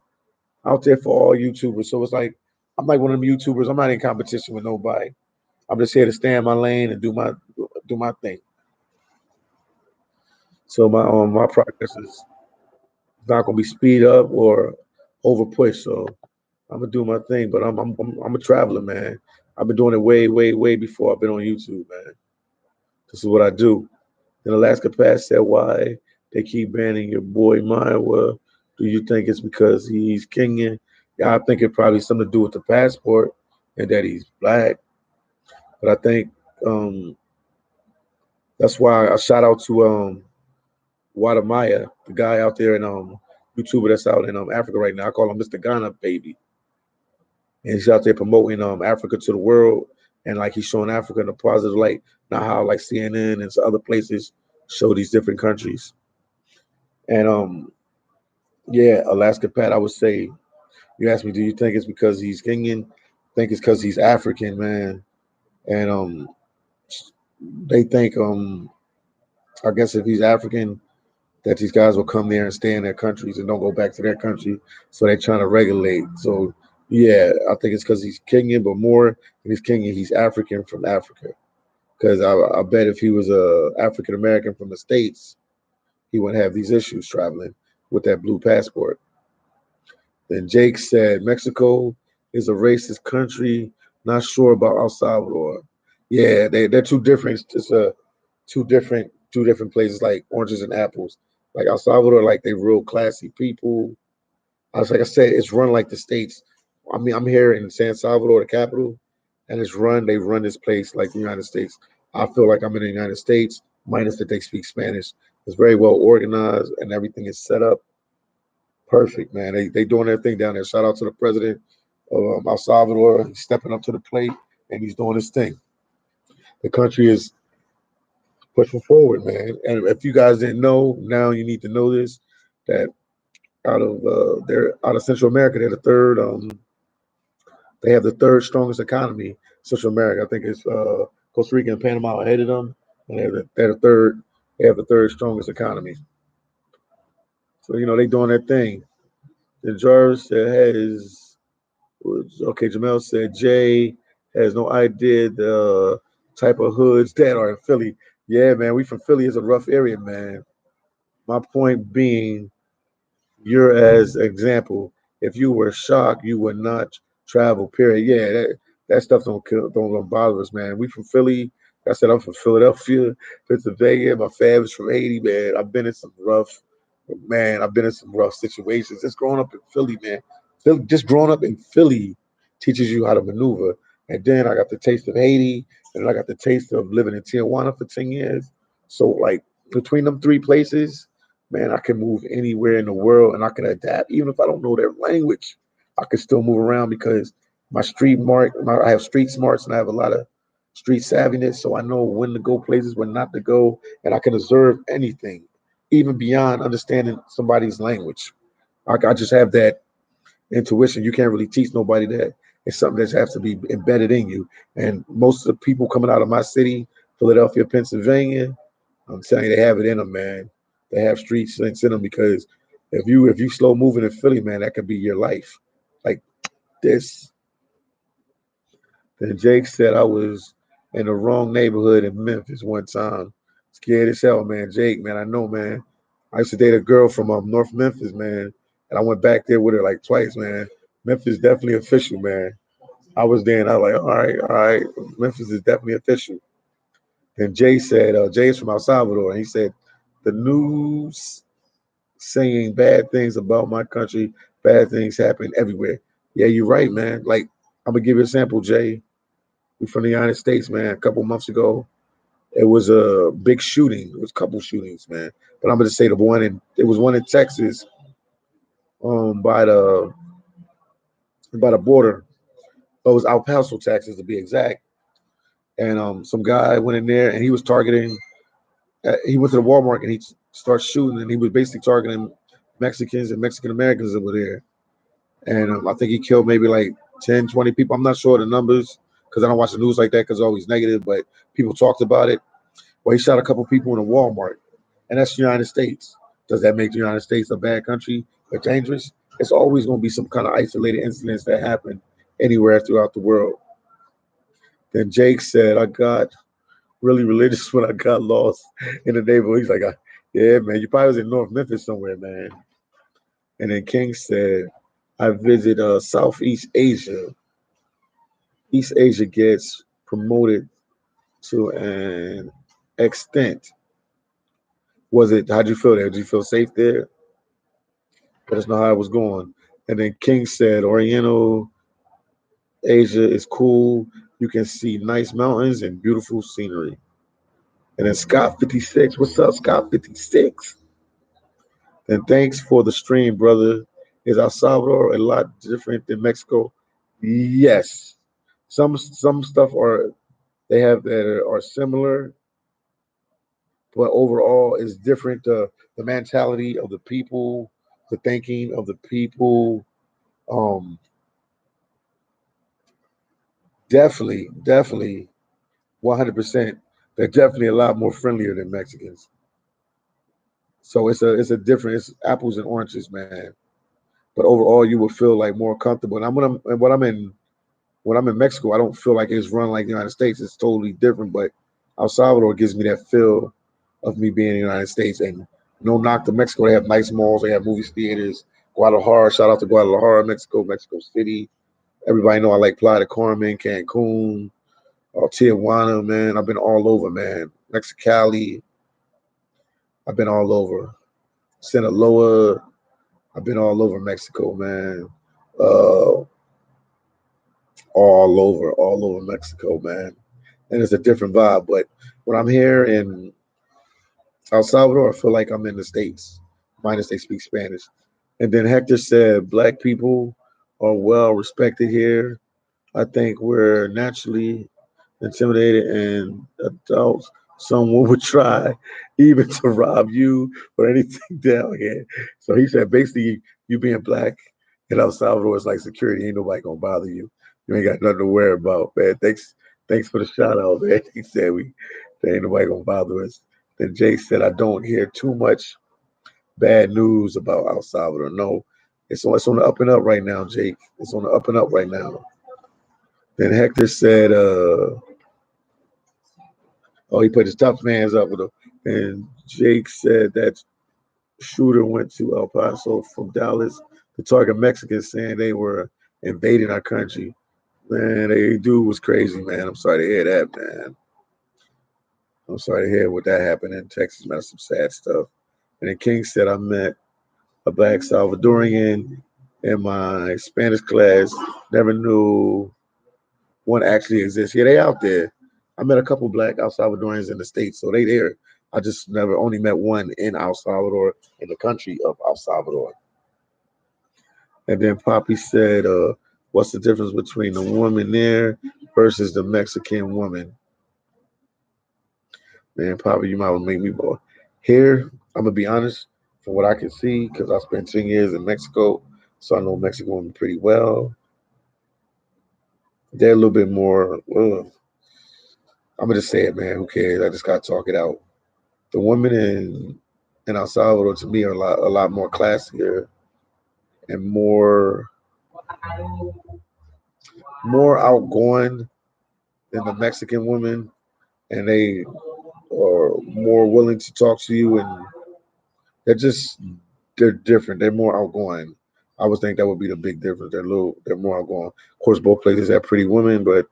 out there for all YouTubers. So it's like I'm like one of them YouTubers. I'm not in competition with nobody. I'm just here to stay in my lane and do my thing. So my progress is not gonna be speed up or over push. So I'm gonna do my thing. But I'm a traveler, man. I've been doing it way, way, way before I've been on YouTube, man. This is what I do. Then Alaska Pass said, why they keep banning your boy Maiwa? Do you think it's because he's Kenyan? Yeah, I think it probably something to do with the passport and that he's black. But I think um, that's why I shout out to Wadamaya, the guy out there in YouTuber that's out in Africa right now. I call him Mr. Ghana Baby. And he's out there promoting Africa to the world, and like he's showing Africa in a positive light, not how like CNN and other places show these different countries. And yeah, Alaska Pat, I would say, you asked me, do you think it's because he's Kenyan? I think it's because he's African, man. And they think I guess if he's African, that these guys will come there and stay in their countries and don't go back to their country. So they're trying to regulate. So yeah, I think it's because he's Kenyan, but more than he's Kenyan, he's African from Africa. Because I bet if he was a African American from the states, he wouldn't have these issues traveling with that blue passport. Then Jake said Mexico is a racist country. Not sure about El Salvador. Yeah, they're two different. It's a two different places like oranges and apples. Like El Salvador, like they real classy people. I was like I said, it's run like the states. I mean, I'm here in San Salvador, the capital, and they run this place like the United States. I feel like I'm in the United States, minus that they speak Spanish. It's very well organized and everything is set up perfect, man. They doing their thing down there. Shout out to the president of El Salvador. He's stepping up to the plate and he's doing his thing. The country is pushing forward, man. And if you guys didn't know, now you need to know this that they're out of Central America, they're the third. They have the third strongest economy. Central America, I think it's Costa Rica and Panama ahead of them, and they're the third. They have the third strongest economy. So they doing their thing. Then Jarvis has okay. Jamel said Jay has no idea the type of hoods that are in Philly. Yeah, man, we from Philly is a rough area, man. My point being, you're as example. If you were shocked, you would not travel. Period. Yeah, that stuff don't bother us, man. We from Philly. Like I said I'm from Philadelphia, Pennsylvania. My fam is from Haiti, man. I've been in some rough situations. Just growing up in Philly, man. Just growing up in Philly teaches you how to maneuver. And then I got the taste of Haiti, and I got the taste of living in Tijuana for 10 years. So like between them three places, man, I can move anywhere in the world and I can adapt. Even if I don't know their language, I can still move around because I have street smarts and I have a lot of street savviness. So I know when to go places, when not to go, and I can observe anything, even beyond understanding somebody's language. I just have that intuition. You can't really teach nobody that. It's something that has to be embedded in you. And most of the people coming out of my city, Philadelphia, Pennsylvania, I'm telling you, they have it in them, man. They have street sense in them because if you slow moving in Philly, man, that could be your life. Like this. Then Jake said I was in the wrong neighborhood in Memphis one time. Scared as hell, man. Jake, man, I know, man. I used to date a girl from North Memphis, man, and I went back there with her like twice, man. Memphis definitely official, man. I was there and I was like, all right, Memphis is definitely official. And Jay said, Jay's from El Salvador, and he said, the news saying bad things about my country, bad things happen everywhere. Yeah, you're right, man. Like, I'm gonna give you a sample, Jay. We from the United States, man. A couple months ago, it was a big shooting. It was a couple shootings, man. But I'm gonna say it was one in Texas, by the border. It was El Paso, Texas, to be exact. And some guy went in there and he was targeting. He went to the Walmart and he started shooting, and he was basically targeting Mexicans and Mexican Americans over there. And I think he killed maybe like 10, 20 people. I'm not sure the numbers because I don't watch the news like that because it's always negative, but people talked about it. Well, he shot a couple people in a Walmart, and that's the United States. Does that make the United States a bad country or dangerous? It's always going to be some kind of isolated incidents that happen anywhere throughout the world. Then Jake said, I got really religious when I got lost in the neighborhood. He's like, yeah, man, you probably was in North Memphis somewhere, man. And then King said, I visit Southeast Asia. East Asia gets promoted to an extent. How'd you feel there? Did you feel safe there? Let us know how it was going. And then King said, Oriental Asia is cool. You can see nice mountains and beautiful scenery. And then Scott 56, what's up, Scott 56? Then thanks for the stream, brother. Is El Salvador a lot different than Mexico? Yes. Some stuff they have that are similar, but overall it's different. The mentality of the people, the thinking of the people, um, definitely, 100%. They're definitely a lot more friendlier than Mexicans. So it's a different. It's apples and oranges, man. But overall, you will feel like more comfortable. And when I'm in Mexico, I don't feel like it's run like the United States. It's totally different. But El Salvador gives me that feel of me being in the United States. And no knock to Mexico. They have nice malls. They have movie theaters. Guadalajara. Shout out to Guadalajara, Mexico, Mexico City. Everybody know I like Playa del Carmen, Cancun, Tijuana, man. I've been all over, man. Mexicali. I've been all over. Sinaloa. I've been all over Mexico, man. Uh, all over Mexico, man. And it's a different vibe. But when I'm here in El Salvador, I feel like I'm in the States, minus they speak Spanish. And then Hector said, Black people are well respected here. I think we're naturally intimidated and adults. Someone would try even to rob you or anything down here. So he said, basically, you being black in El Salvador is like security. Ain't nobody gonna bother you. You ain't got nothing to worry about, man. Thanks for the shout out, man. He said there ain't nobody gonna bother us. Then Jay said, I don't hear too much bad news about El Salvador. No, it's on the up and up right now, Jake. It's on the up and up right now. Then Hector said, oh, he put his tough hands up with him. And Jake said that shooter went to El Paso from Dallas to target Mexicans, saying they were invading our country. Man, they dude was crazy, man. I'm sorry to hear that, man. I'm sorry to hear what that happened in Texas, man. Some sad stuff. And then King said, I met a black Salvadorian in my Spanish class. Never knew one actually exists. Yeah, they out there. I met a couple black El Salvadorians in the States, so they there. I just never only met one in El Salvador, in the country of El Salvador. And then Poppy said, what's the difference between the woman there versus the Mexican woman? Man, Poppy, you might well make me boy. Here, I'm gonna be honest, from what I can see, because I spent 10 years in Mexico, so I know Mexican women pretty well. They're a little bit more, I'm gonna just say it, man. Who cares? I just gotta talk it out. The women in El Salvador to me are a lot more classier and more outgoing than the Mexican women, and they or more willing to talk to you, and they're just they're different. They're more outgoing. I would think that would be the big difference. They're more outgoing. Of course, both places have pretty women, but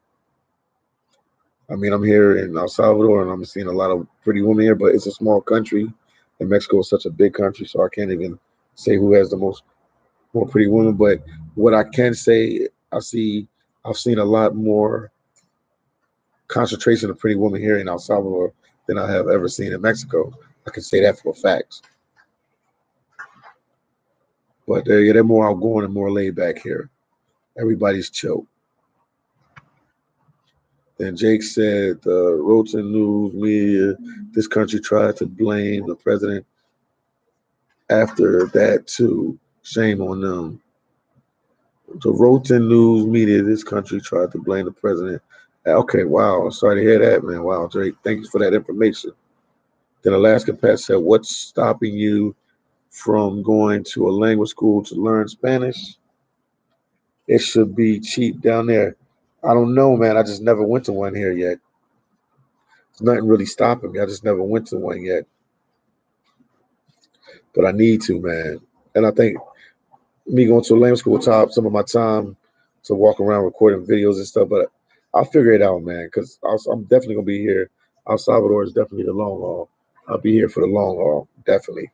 I mean, I'm here in El Salvador, and I'm seeing a lot of pretty women here. But it's a small country, and Mexico is such a big country, so I can't even say who has the most more pretty women. But what I can say, I've seen a lot more concentration of pretty women here in El Salvador than I have ever seen in Mexico. I can say that for a fact. But they're more outgoing and more laid back here. Everybody's chill. Then Jake said the Roten news media, this country tried to blame the president after that too. Shame on them. The Roten news media, this country tried to blame the president. Okay, wow. Sorry to hear that, man. Wow, Jake. Thank you for that information. Then Alaska Pat said, what's stopping you from going to a language school to learn Spanish? It should be cheap down there. I don't know, man. I just never went to one here yet. There's nothing really stopping me. I just never went to one yet. But I need to, man. And I think me going to a language school will tie up some of my time to walk around recording videos and stuff. But I'll figure it out, man, because I'm definitely going to be here. El Salvador is definitely the long haul. I'll be here for the long haul, definitely.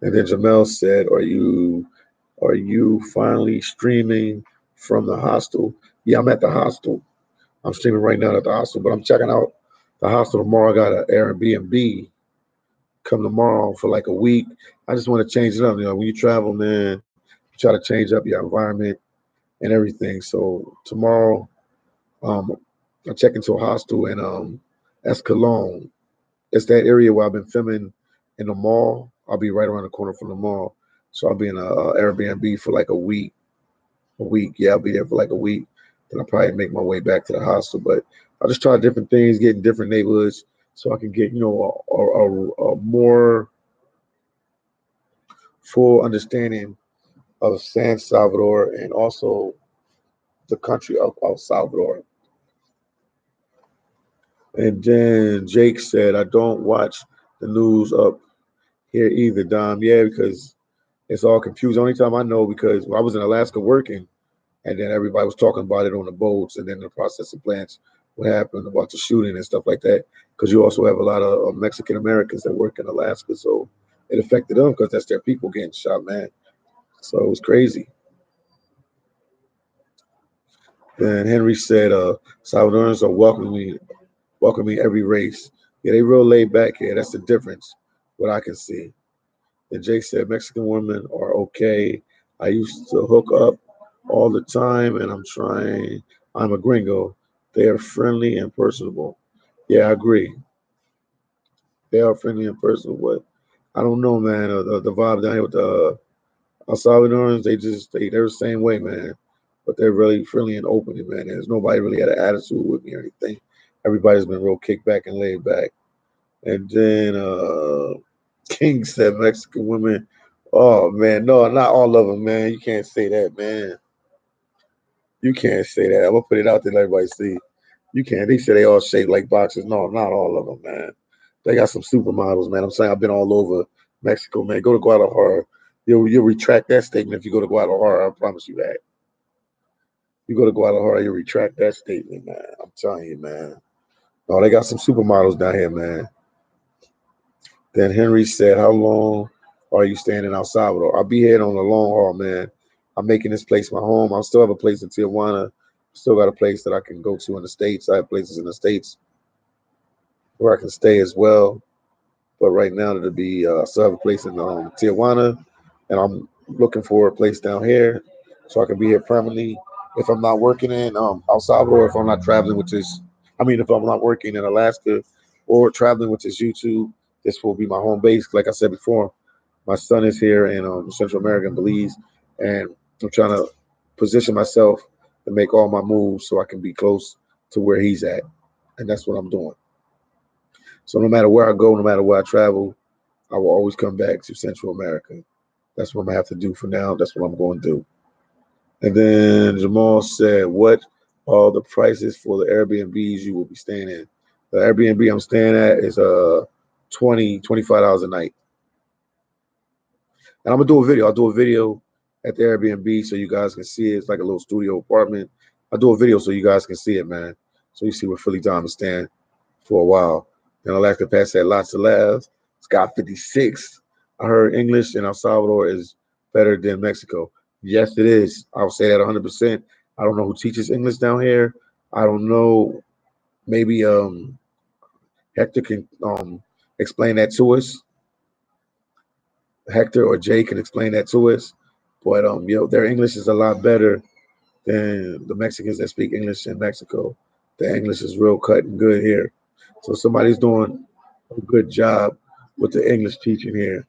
And then Jamel said, are you finally streaming from the hostel? Yeah, I'm at the hostel. I'm streaming right now at the hostel, but I'm checking out the hostel tomorrow. I got an Airbnb come tomorrow for like a week. I just want to change it up. When you travel, man, you try to change up your environment and everything. So tomorrow, um, I check into a hostel in Escalon. It's that area where I've been filming in the mall. I'll be right around the corner from the mall. So I'll be in a Airbnb for like a week. A week, yeah, I'll be there for like a week. Then I'll probably make my way back to the hostel. But I'll just try different things, get in different neighborhoods, so I can get a more full understanding of San Salvador and also the country of El Salvador. And then Jake said, I don't watch the news up here either, Dom. Yeah, because it's all confused. Only time I know because I was in Alaska working, and then everybody was talking about it on the boats, and then the processing plants, what happened about the shooting and stuff like that. Because you also have a lot of Mexican Americans that work in Alaska, so it affected them because that's their people getting shot, man. So it was crazy. Then Henry said, Salvadorans are welcoming every race. Yeah, they real laid back here. That's the difference, what I can see. Then Jake said, Mexican women are okay. I used to hook up all the time, and I'm a gringo. They are friendly and personable. Yeah, I agree. They are friendly and personable, but I don't know, man. The vibe down here with the El Salvadorans, they're the same way, man. But they're really friendly and open, man. There's nobody really had an attitude with me or anything. Everybody's been real kicked back and laid back. And then King said Mexican women. Oh man, no, not all of them, man. You can't say that, man. You can't say that. I'm gonna put it out there, let everybody see. You can't. They say they all shaped like boxes. No, not all of them, man. They got some supermodels, man. I'm saying I've been all over Mexico, man. Go to Guadalajara. You'll retract that statement if you go to Guadalajara. I promise you that. You go to Guadalajara, you'll retract that statement, man. I'm telling you, man. No, they got some supermodels down here, man. Then Henry said, how long are you staying in El Salvador? I'll be here on the long haul, man. I'm making this place my home. I still have a place in Tijuana. Still got a place that I can go to in the States. I have places in the States where I can stay as well. But right now, it'll be I still have a place in Tijuana, and I'm looking for a place down here so I can be here permanently. If I'm not working in El Salvador, if I'm not traveling, if I'm not working in Alaska or traveling, which is YouTube, this will be my home base. Like I said before, my son is here in Central America and Belize, and I'm trying to position myself to make all my moves so I can be close to where he's at, and that's what I'm doing. So no matter where I go, no matter where I travel, I will always come back to Central America. That's what I'm gonna have to do for now. That's what I'm going to do. And then Jamal said, "What are the prices for the Airbnbs you will be staying in?" The Airbnb I'm staying at is $25 a night. And I'm gonna do a video. I'll do a video at the Airbnb so you guys can see it. It's like a little studio apartment. I'll do a video so you guys can see it, man. So you see what Philly Dom is staying for a while. Then I'll have to pass that lots of laughs. Scott 56. I heard English in El Salvador is better than Mexico. Yes, it is. I'll say that 100%. I don't know who teaches English down here. I don't know. Maybe Hector can explain that to us. Hector or Jay can explain that to us. But their English is a lot better than the Mexicans that speak English in Mexico. The English is real cut and good here. So somebody's doing a good job with the English teaching here.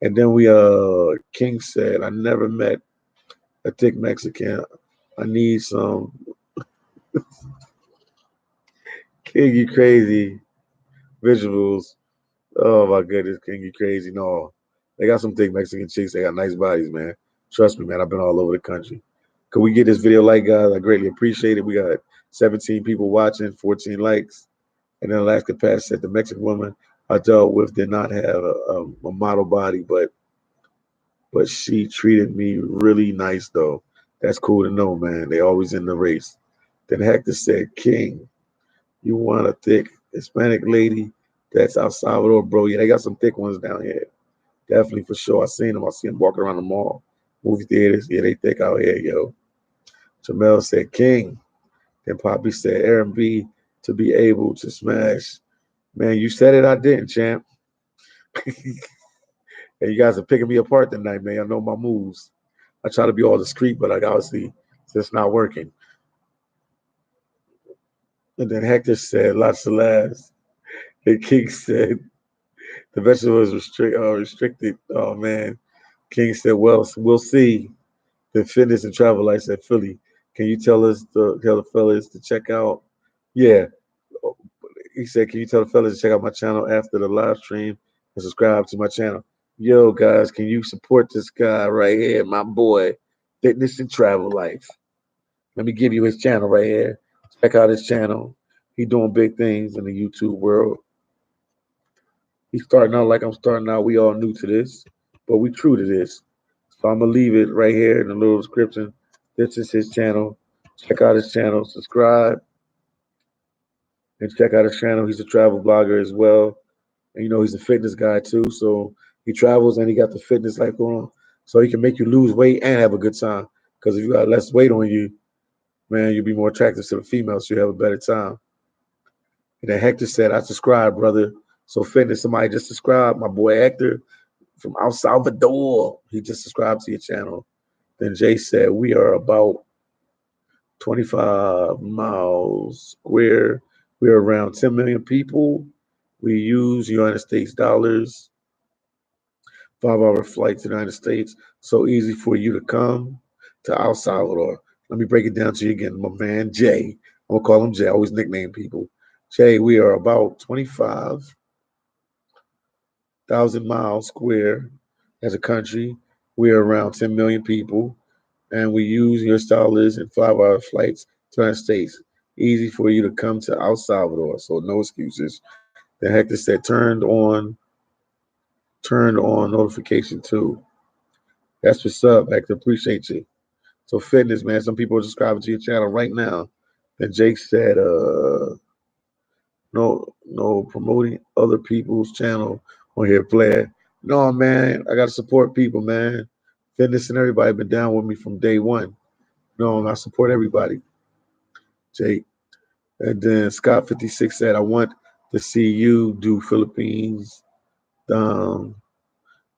And then King said, I never met a thick Mexican. I need some. King, you crazy visuals. Oh my goodness, King, you crazy. No, they got some thick Mexican chicks. They got nice bodies, man. Trust me, man. I've been all over the country. Could we get this video like, guys? I greatly appreciate it. We got 17 people watching, 14 likes. And then Alaska Pass said the Mexican woman I dealt with did not have a model body, but she treated me really nice though. That's cool to know, man. They always in the race. Then Hector said, King, you want a thick Hispanic lady? That's El Salvador, bro. Yeah, they got some thick ones down here. Definitely for sure. I seen them. I see them walking around the mall, movie theaters. Yeah, they thick out here, yo. Jamel said, King. Then Poppy said, Aaron B to be able to smash. Man, you said it, I didn't, champ. And you guys are picking me apart tonight, man. I know my moves. I try to be all discreet, but like obviously it's just not working. And then Hector said, lots of laughs. And King said, the vegetable is restricted. Oh, man. King said, well, we'll see. The fitness and travel lights at Philly. Can you tell the fellas to check out? Yeah. He said, can you tell the fellas to check out my channel after the live stream and subscribe to my channel? Yo, guys, can you support this guy right here, my boy, Fitness and Travel Life? Let me give you his channel right here. Check out his channel. He doing big things in the YouTube world. He's starting out like I'm starting out. We all new to this, but we true to this. So I'm gonna leave it right here in the little description. This is his channel. Check out his channel. Subscribe and check out his channel. He's a travel blogger as well. And he's a fitness guy too. So he travels and he got the fitness life going on. So he can make you lose weight and have a good time. Because if you got less weight on you, man, you'll be more attractive to the females, so you have a better time. And then Hector said, I subscribe, brother. So fitness, somebody just subscribed. My boy Hector from El Salvador. He just subscribed to your channel. Then Jay said, we are about 25 miles square. We're around 10 million people. We use United States dollars. 5-hour flight to the United States. So easy for you to come to El Salvador. Let me break it down to you again. My man Jay. I'm gonna call him Jay. I always nickname people. Jay, we are about 25,000 miles square as a country. We are around 10 million people, and we use US dollars and 5-hour flights to the United States. Easy for you to come to El Salvador, so no excuses. Then Hector said, turned on notification too. That's what's up, Hector. Appreciate you. So fitness, man. Some people are subscribing to your channel right now. Then Jake said, no promoting other people's channel on here, player. No, man, I gotta support people, man. Fitness and everybody been down with me from day one. No, I support everybody. Jake. And then Scott 56 said, I want to see you do Philippines. Um,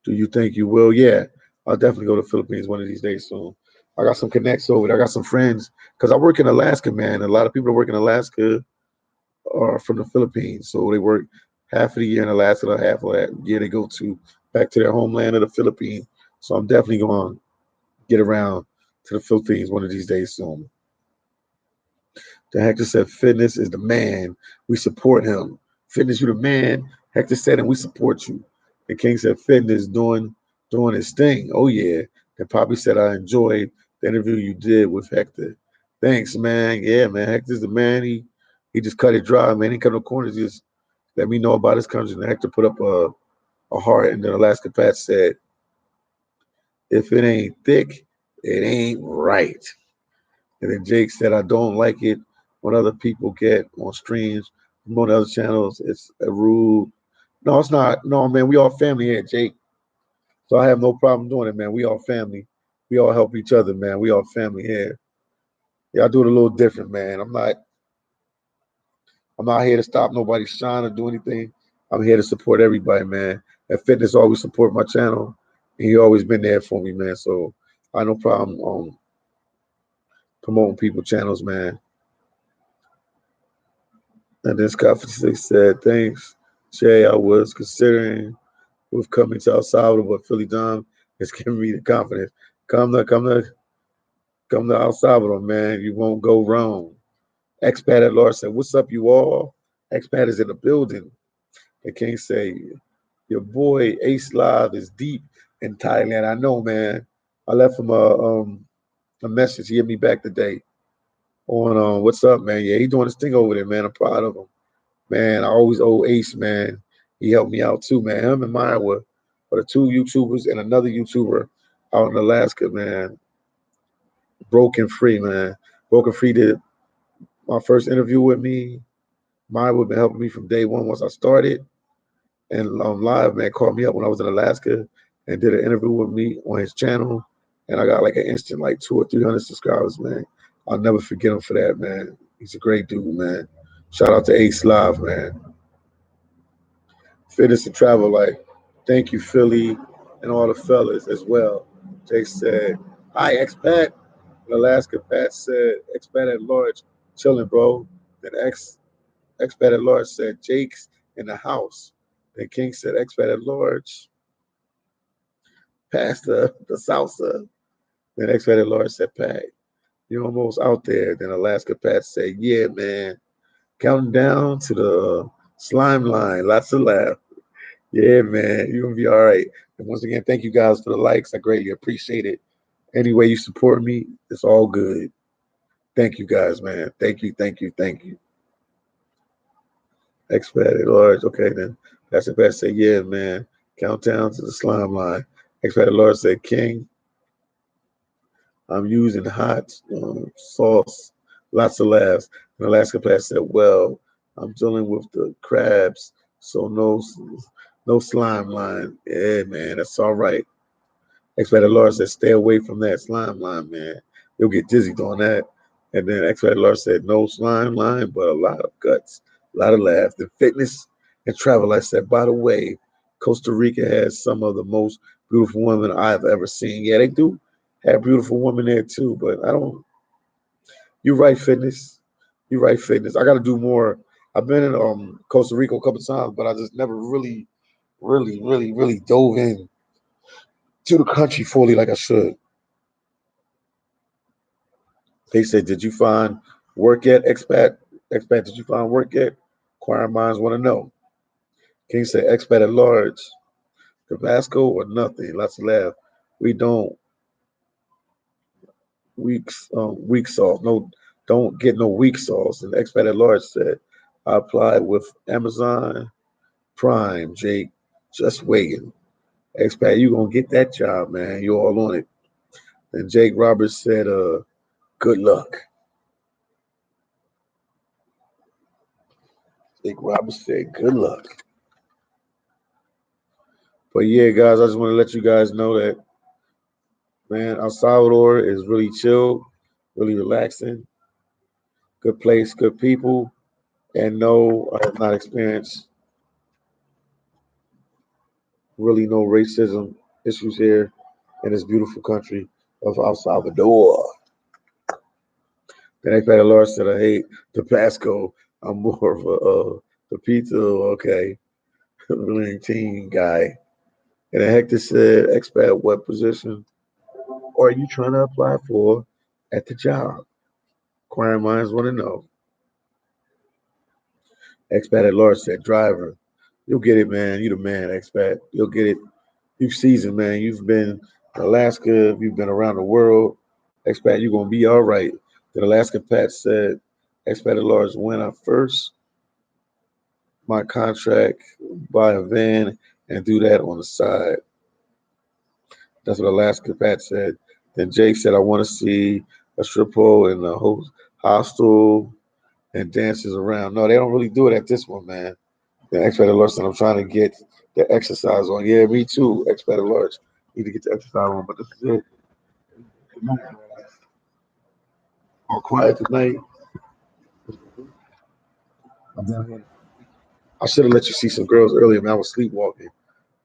do you think you will? Yeah, I'll definitely go to Philippines one of these days soon. I got some connects over there. I got some friends because I work in Alaska, man. A lot of people that work in Alaska are from the Philippines, so they work half of the year in Alaska, or half of that year they go to back to their homeland of the Philippines. So I'm definitely going to get around to the Philippines one of these days soon. The Hector said, "Fitness is the man. We support him. Fitness, you the man." Hector said, "And we support you." The King said, "Fitness doing his thing." Oh yeah. And Poppy said, "I enjoyed the interview you did with Hector." Thanks, man. Yeah, man. Hector's the man. He just cut it dry, man. He cut no corners. He just let me know about his country. And Hector put up a heart, and then Alaska Pat said, "If it ain't thick, it ain't right." And then Jake said, "I don't like it when other people get on streams from on other channels. It's a rude." No, it's not. No, man, we all family here, Jake. So I have no problem doing it, man. We all family. We all help each other, man. We all family here. Yeah, I do it a little different, man. I'm not here to stop nobody's shine or do anything. I'm here to support everybody, man. And Fitness always support my channel. And he always been there for me, man. So I have no problem promoting people channels, man. And then Scott 56 said, thanks, Jay. I was considering with coming to El Salvador, but Philly Dom is giving me the confidence. Come to El Salvador, man. You won't go wrong. Expat at large said, what's up, you all? Expat is in the building. They can't say, your boy Ace Live is deep in Thailand. I know, man. I left him a message. He hit me back today on what's up, man. Yeah, he doing his thing over there, man. I'm proud of him. Man, I always owe Ace, man. He helped me out too, man. Him and Maya were the two YouTubers and another YouTuber out in Alaska, man. Broken Free, man. Broken Free did my first interview with me. Maya would have been helping me from day one once I started. And Live, man, called me up when I was in Alaska and did an interview with me on his channel. And I got like an instant like 200 or 300 subscribers, man. I'll never forget him for that, man. He's a great dude, man. Shout out to Ace Live, man. Fitness and Travel, like, thank you, Philly, and all the fellas as well. Jake said, hi, expat. In Alaska, Pat said, expat at large, chilling, bro. Then expat at large said, Jake's in the house. Then King said, expat at large, past the salsa. Then expat at large said, Pat, you're almost out there. Then Alaska Pat said, yeah, man. Counting down to the slime line. Lots of laugh. Yeah, man, you're gonna be all right. And once again, thank you guys for the likes. I greatly appreciate it. Any way you support me, it's all good. Thank you guys, man. Thank you, thank you, thank you. Expat at large. Okay, then. Pastor Pat said, yeah, man. Countdown to the slime line. Expat at large said, King, I'm using hot sauce. Lots of laughs. And Alaska Pat said, well, I'm dealing with the crabs, so no slime line. Yeah, man, that's all right. Expert Laura said, stay away from that slime line, man. You'll get dizzy doing that. And then Expert Laura said, no slime line, but a lot of guts, a lot of laughs. And fitness and travel. I said, by the way, Costa Rica has some of the most beautiful women I've ever seen. Yeah, they do have beautiful women there too, but I don't. You're right, fitness. You're right, fitness. I got to do more. I've been in Costa Rica a couple of times, but I just never really dove in to the country fully like I should. They said, did you find work yet, expat? Expat, did you find work yet? Inquiring minds want to know. King said, expat at large, Tabasco or nothing. Lots of laugh. We don't weak sauce. No, don't get no weak sauce. And expat at large said, I applied with Amazon Prime, Jake. Just waiting. Expat, you gonna get that job, man. You all on it. And Jake Roberts said, good luck. Jake Roberts said, good luck. But yeah, guys, I just want to let you guys know that, man, El Salvador is really chill, really relaxing, good place, good people. And no, I have not experienced really no racism issues here in this beautiful country of El Salvador. Then they Lord said, I hate Tabasco. I'm more of the pizza, okay, really team guy. And then Hector said, expat, what position are you trying to apply for at the job? Inquiring minds want to know. Expat at large said, driver, you'll get it, man. You the man, expat. You'll get it. You've seasoned, man. You've been in Alaska. You've been around the world. Expat, you're going to be all right. Then Alaska Pat said, Expanded large when I first my contract, buy a van and do that on the side. That's what Alaska Pat said. Then Jake said, I want to see a strip pole in the hostel and dances around. No, they don't really do it at this one, man. The Expanded large said, I'm trying to get the exercise on. Yeah, me too, Expanded large. Need to get the exercise on, but this is it. Good night, guys. All quiet tonight. I'm down here. I should have let you see some girls earlier, man. I was sleepwalking.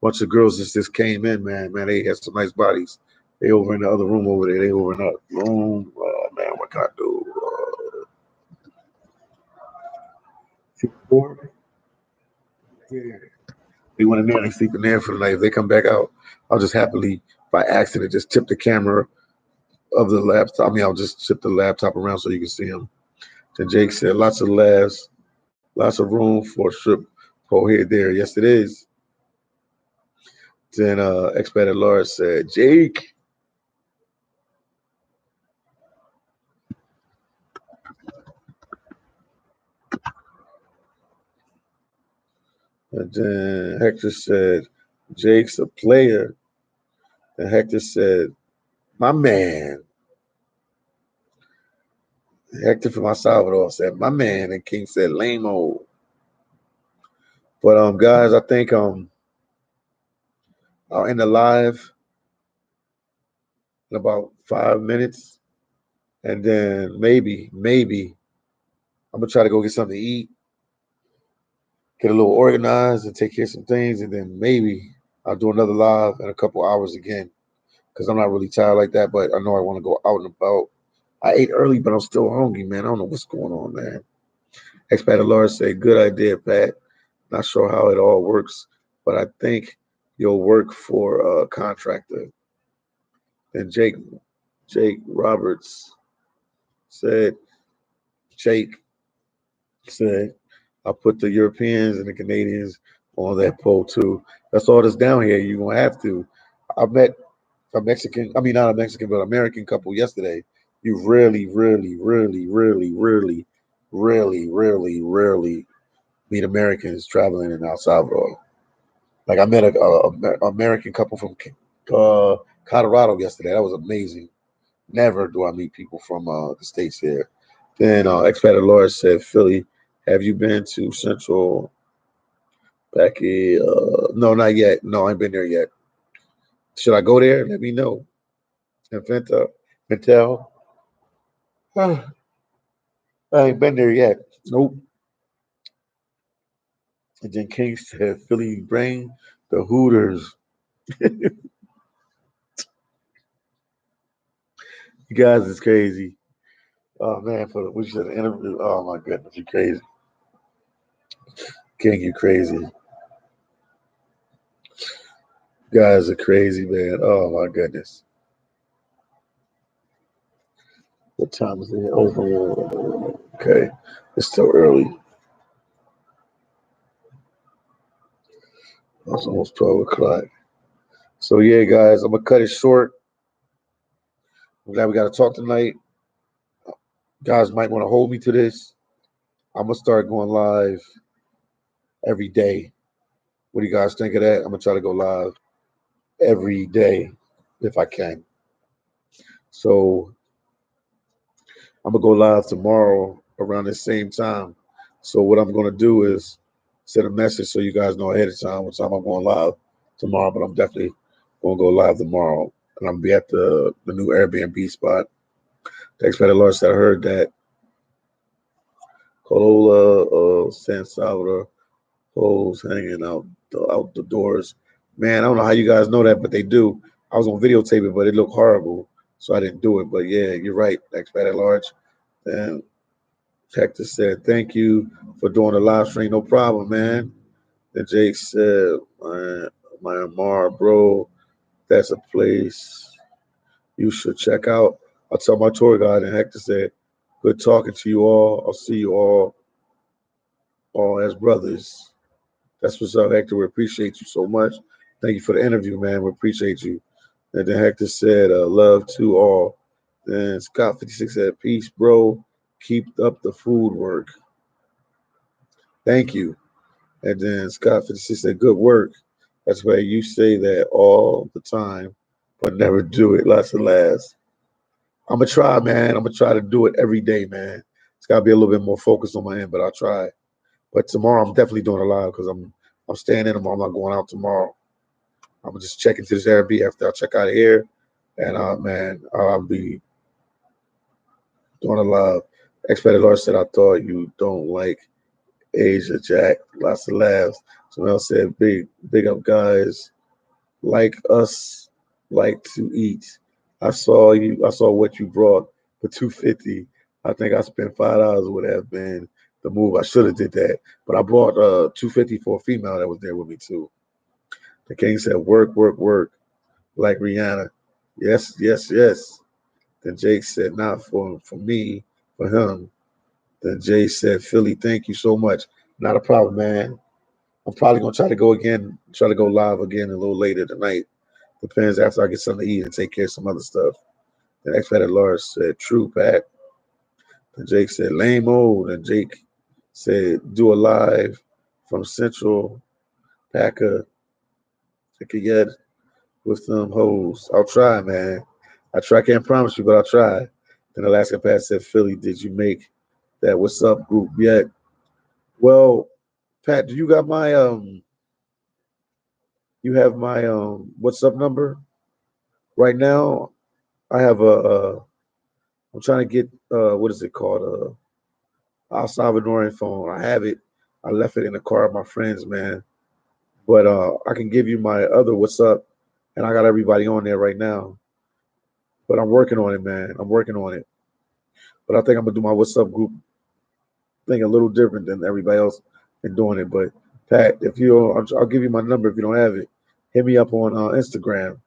Bunch of girls just came in, man. Man, they had some nice bodies. They over in the other room over there. They over in that room. Man, what can I do? 4? Yeah. They went in there. They sleeping there for the night. If they come back out, I'll just happily, by accident, just tip the camera of the laptop. I mean, I'll just tip the laptop around so you can see them. Then Jake said, lots of laughs, lots of room for a strip pole here, there. Yes, it is. Then Expanded Large said, Jake. And then Hector said, Jake's a player. And Hector said, my man. Hector from El Salvador said, my man. And King said, lame-o. But guys, I think I'll end the live in about 5 minutes. And then maybe I'm gonna try to go get something to eat, get a little organized and take care of some things, and then maybe I'll do another live in a couple hours again. Because I'm not really tired like that, but I know I want to go out and about. I ate early, but I'm still hungry, man. I don't know what's going on, man. Expat Lawrence said, good idea, Pat. Not sure how it all works, but I think you'll work for a contractor. And Jake Roberts said, Jake said, I'll put the Europeans and the Canadians on that pole too. That's all that's down here. You're gonna have to. I met a Mexican, I mean not a Mexican, but American couple yesterday. You rarely meet Americans traveling in El Salvador. Like I met a American couple from Colorado yesterday. That was amazing. Never do I meet people from the states here. Then Expatriate Laura said, Philly, have you been to Central Becky? No, not yet. No, I ain't been there yet. Should I go there? Let me know. And Ventel, I ain't been there yet. Nope. And then King said, Philly bring the Hooters. You guys is crazy. Oh man, for the we should interview. Oh my goodness, you crazy. King, you crazy. You guys are crazy, man. Oh my goodness. What time is it? Oh, okay. It's still early. It's almost 12 o'clock. So yeah, guys, I'm gonna cut it short. I'm glad we got to talk tonight. Guys might want to hold me to this. I'm gonna start going live every day. What do you guys think of that? I'm gonna try to go live every day if I can. So I'm gonna go live tomorrow around the same time. So what I'm gonna do is send a message so you guys know ahead of time what time I'm going live tomorrow. But I'm definitely gonna go live tomorrow, and I'm gonna be at the new Airbnb spot. The expert Lord said I heard that Corolla San Salvador holes hanging out the doors. Man, I don't know how you guys know that, but they do. I was gonna videotape it, but it looked horrible, so I didn't do it. But yeah, you're right, expert at large. And Hector said, thank you for doing the live stream. No problem, man. Then Jake said, Myanmar, bro, that's a place you should check out. I'll tell my tour guide. And Hector said, good talking to you all. I'll see you all as brothers. That's what's up, Hector. We appreciate you so much. Thank you for the interview, man. We appreciate you. And then Hector said, love to all. Then Scott 56 said, peace, bro. Keep up the food work. Thank you. And then Scott 56 said, good work. That's why you say that all the time, but never do it. Lots of laughs. I'm gonna try, man. I'm gonna try to do it every day, man. It's gotta be a little bit more focused on my end, but I'll try. But tomorrow I'm definitely doing a live because I'm staying in tomorrow. I'm not going out tomorrow. I'm gonna just check into this Airbnb after I check out of here. And man, I'll be doing a live. Expert Lord said I thought you don't like Asia Jack. Lots of laughs. Someone else said big up guys like us like to eat. I saw what you brought for 250. I think I spent $5 would have been the move. I should have did that. But I brought 250 for a female that was there with me too. The king said work, work, work, like Rihanna. Yes, yes, yes. Then Jake said not for me, for him. Then Jay said, Philly, thank you so much. Not a problem, man. I'm probably gonna try to go live again a little later tonight. Depends after I get something to eat and take care of some other stuff. The expat at large said, true, Pat. And Jake said, lame old. And Jake said, do a live from Central Packer to get with them hoes. I'll try, man. I try, can't promise you, but I'll try. Then Alaska Pat said, Philly, did you make that what's up group yet? Well, Pat, do you got my you have my what's up number? Right now I have I'm trying to get what is it called? El Salvadorian phone. I have it. I left it in the car of my friends, man. But I can give you my other what's up, and I got everybody on there right now. But I'm working on it, man. I'm working on it. But I think I'm gonna do my what's up group thing a little different than everybody else been doing it. But Pat, if you, I'll give you my number if you don't have it. Hit me up on Instagram.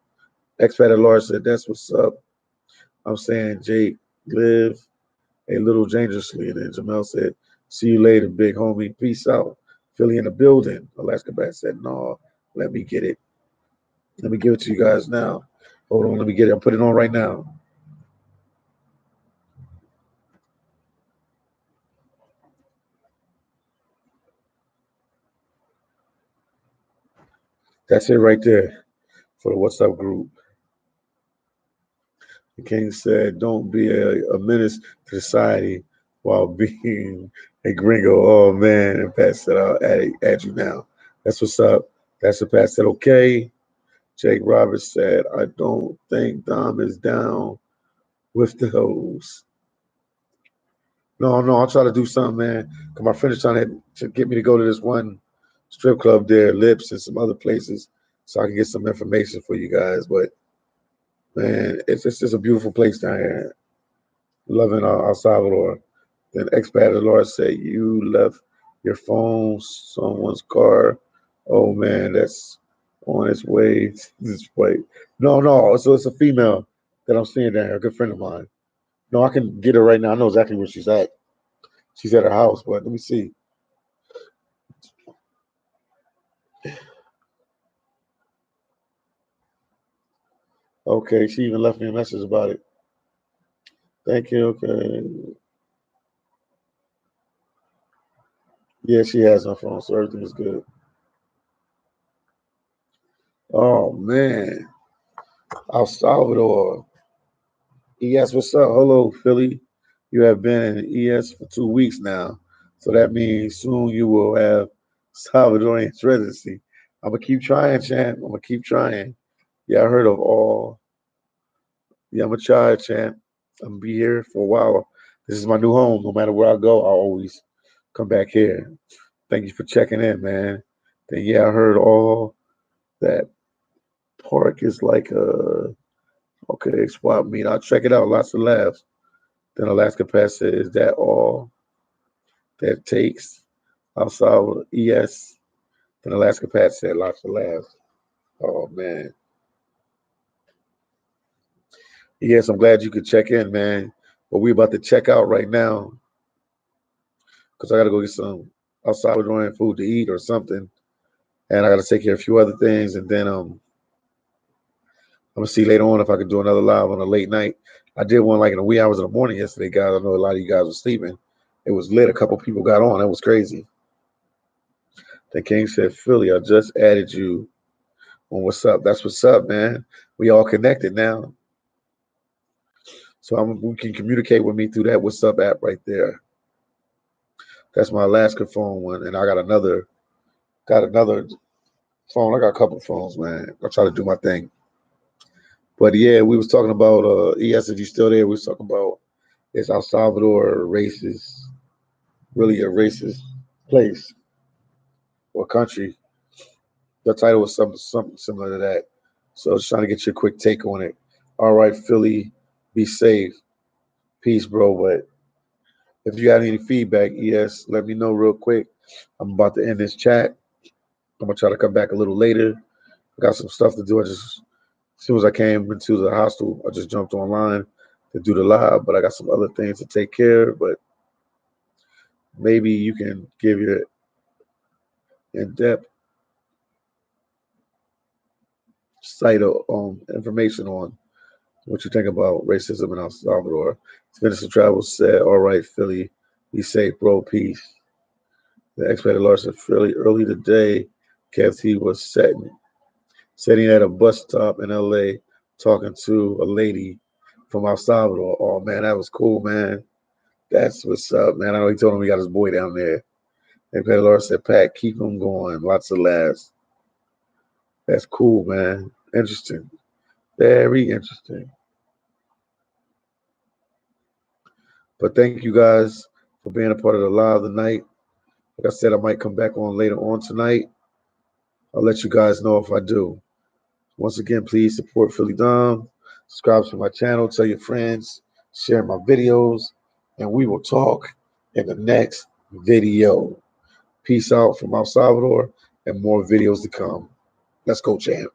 Expat at large said that's what's up. I'm saying Jake live a little dangerously. And then Jamel said, see you later, big homie. Peace out. Philly in the building. Alaska Bat said, no, let me get it. Let me give it to you guys now. Hold on, let me get it. I'm putting it on right now. That's it right there for the What's Up group. The king said, don't be a menace to society while being a gringo. Oh, man. And Pat said, I'll add you now. That's what's up. That's what Pat said. Okay. Jake Roberts said, I don't think Dom is down with the hose. No, no, I'll try to do something, man. Cause my friend is trying to get me to go to this one strip club there, Lips, and some other places, so I can get some information for you guys. But man, it's just a beautiful place down here. Loving El Salvador. Then expat the Lord said, you left your phone, someone's car. Oh man, that's on its way this way. No, no, so it's a female that I'm seeing down here, a good friend of mine. No, I can get her right now. I know exactly where she's at. She's at her house, but let me see. Okay, she even left me a message about it. Thank you. Okay. Yeah, she has her phone, so everything is good. Oh man, El Salvador. ES, what's up? Hello, Philly. You have been in ES for 2 weeks now, so that means soon you will have Salvadorian residency. I'm gonna keep trying, champ. I'm gonna keep trying. Yeah, I heard of all. Yeah, I'm gonna try, champ. I'm gonna be here for a while. This is my new home. No matter where I go, I always come back here. Thank you for checking in, man. Then yeah, I heard all that park is like a okay swap meet. I'll check it out. Lots of laughs. Then Alaska Pass said, is that all that takes? Outside ES. Then Alaska Pat said, lots of laughs. Oh man. Yes, I'm glad you could check in, man. But we about to check out right now because I gotta go get some El Salvadorian food to eat or something. And I gotta take care of a few other things. And then I'm gonna see later on if I can do another live on a late night. I did one like in the wee hours of the morning yesterday, guys. I know a lot of you guys were sleeping. It was lit. A couple people got on. That was crazy. The King said, Philly, I just added you on what's up. That's what's up, man. We all connected now. So we can communicate with me through that What's Up app right there. That's my Alaska phone one, and I got another phone. I got a couple of phones, man. I try to do my thing. But yeah, we was talking about ES. If you still there, we was talking about is El Salvador racist, really a racist place or country. The title was something similar to that. So just trying to get your quick take on it. All right, Philly, be safe. Peace, bro. But if you got any feedback, ES, let me know real quick. I'm about to end this chat. I'm gonna try to come back a little later. I got some stuff to do. As soon as I came into the hostel, I just jumped online to do the live, but I got some other things to take care of. But maybe you can give your in-depth site of information on what you think about racism in El Salvador. Minister Travel said, all right, Philly, be safe, bro, peace. The expedited Lord said, Philly, early today, KFT was sitting at a bus stop in LA talking to a lady from El Salvador. Oh, man, that was cool, man. That's what's up, man. I know he told him he got his boy down there. Expedited Lord said, Pat, keep him going. Lots of laughs. That's cool, man. Interesting. Very interesting. But thank you guys for being a part of the live tonight. Like I said, I might come back on later on tonight. I'll let you guys know if I do. Once again, please support Philly Dom. Subscribe to my channel. Tell your friends. Share my videos. And we will talk in the next video. Peace out from El Salvador and more videos to come. Let's go, champ.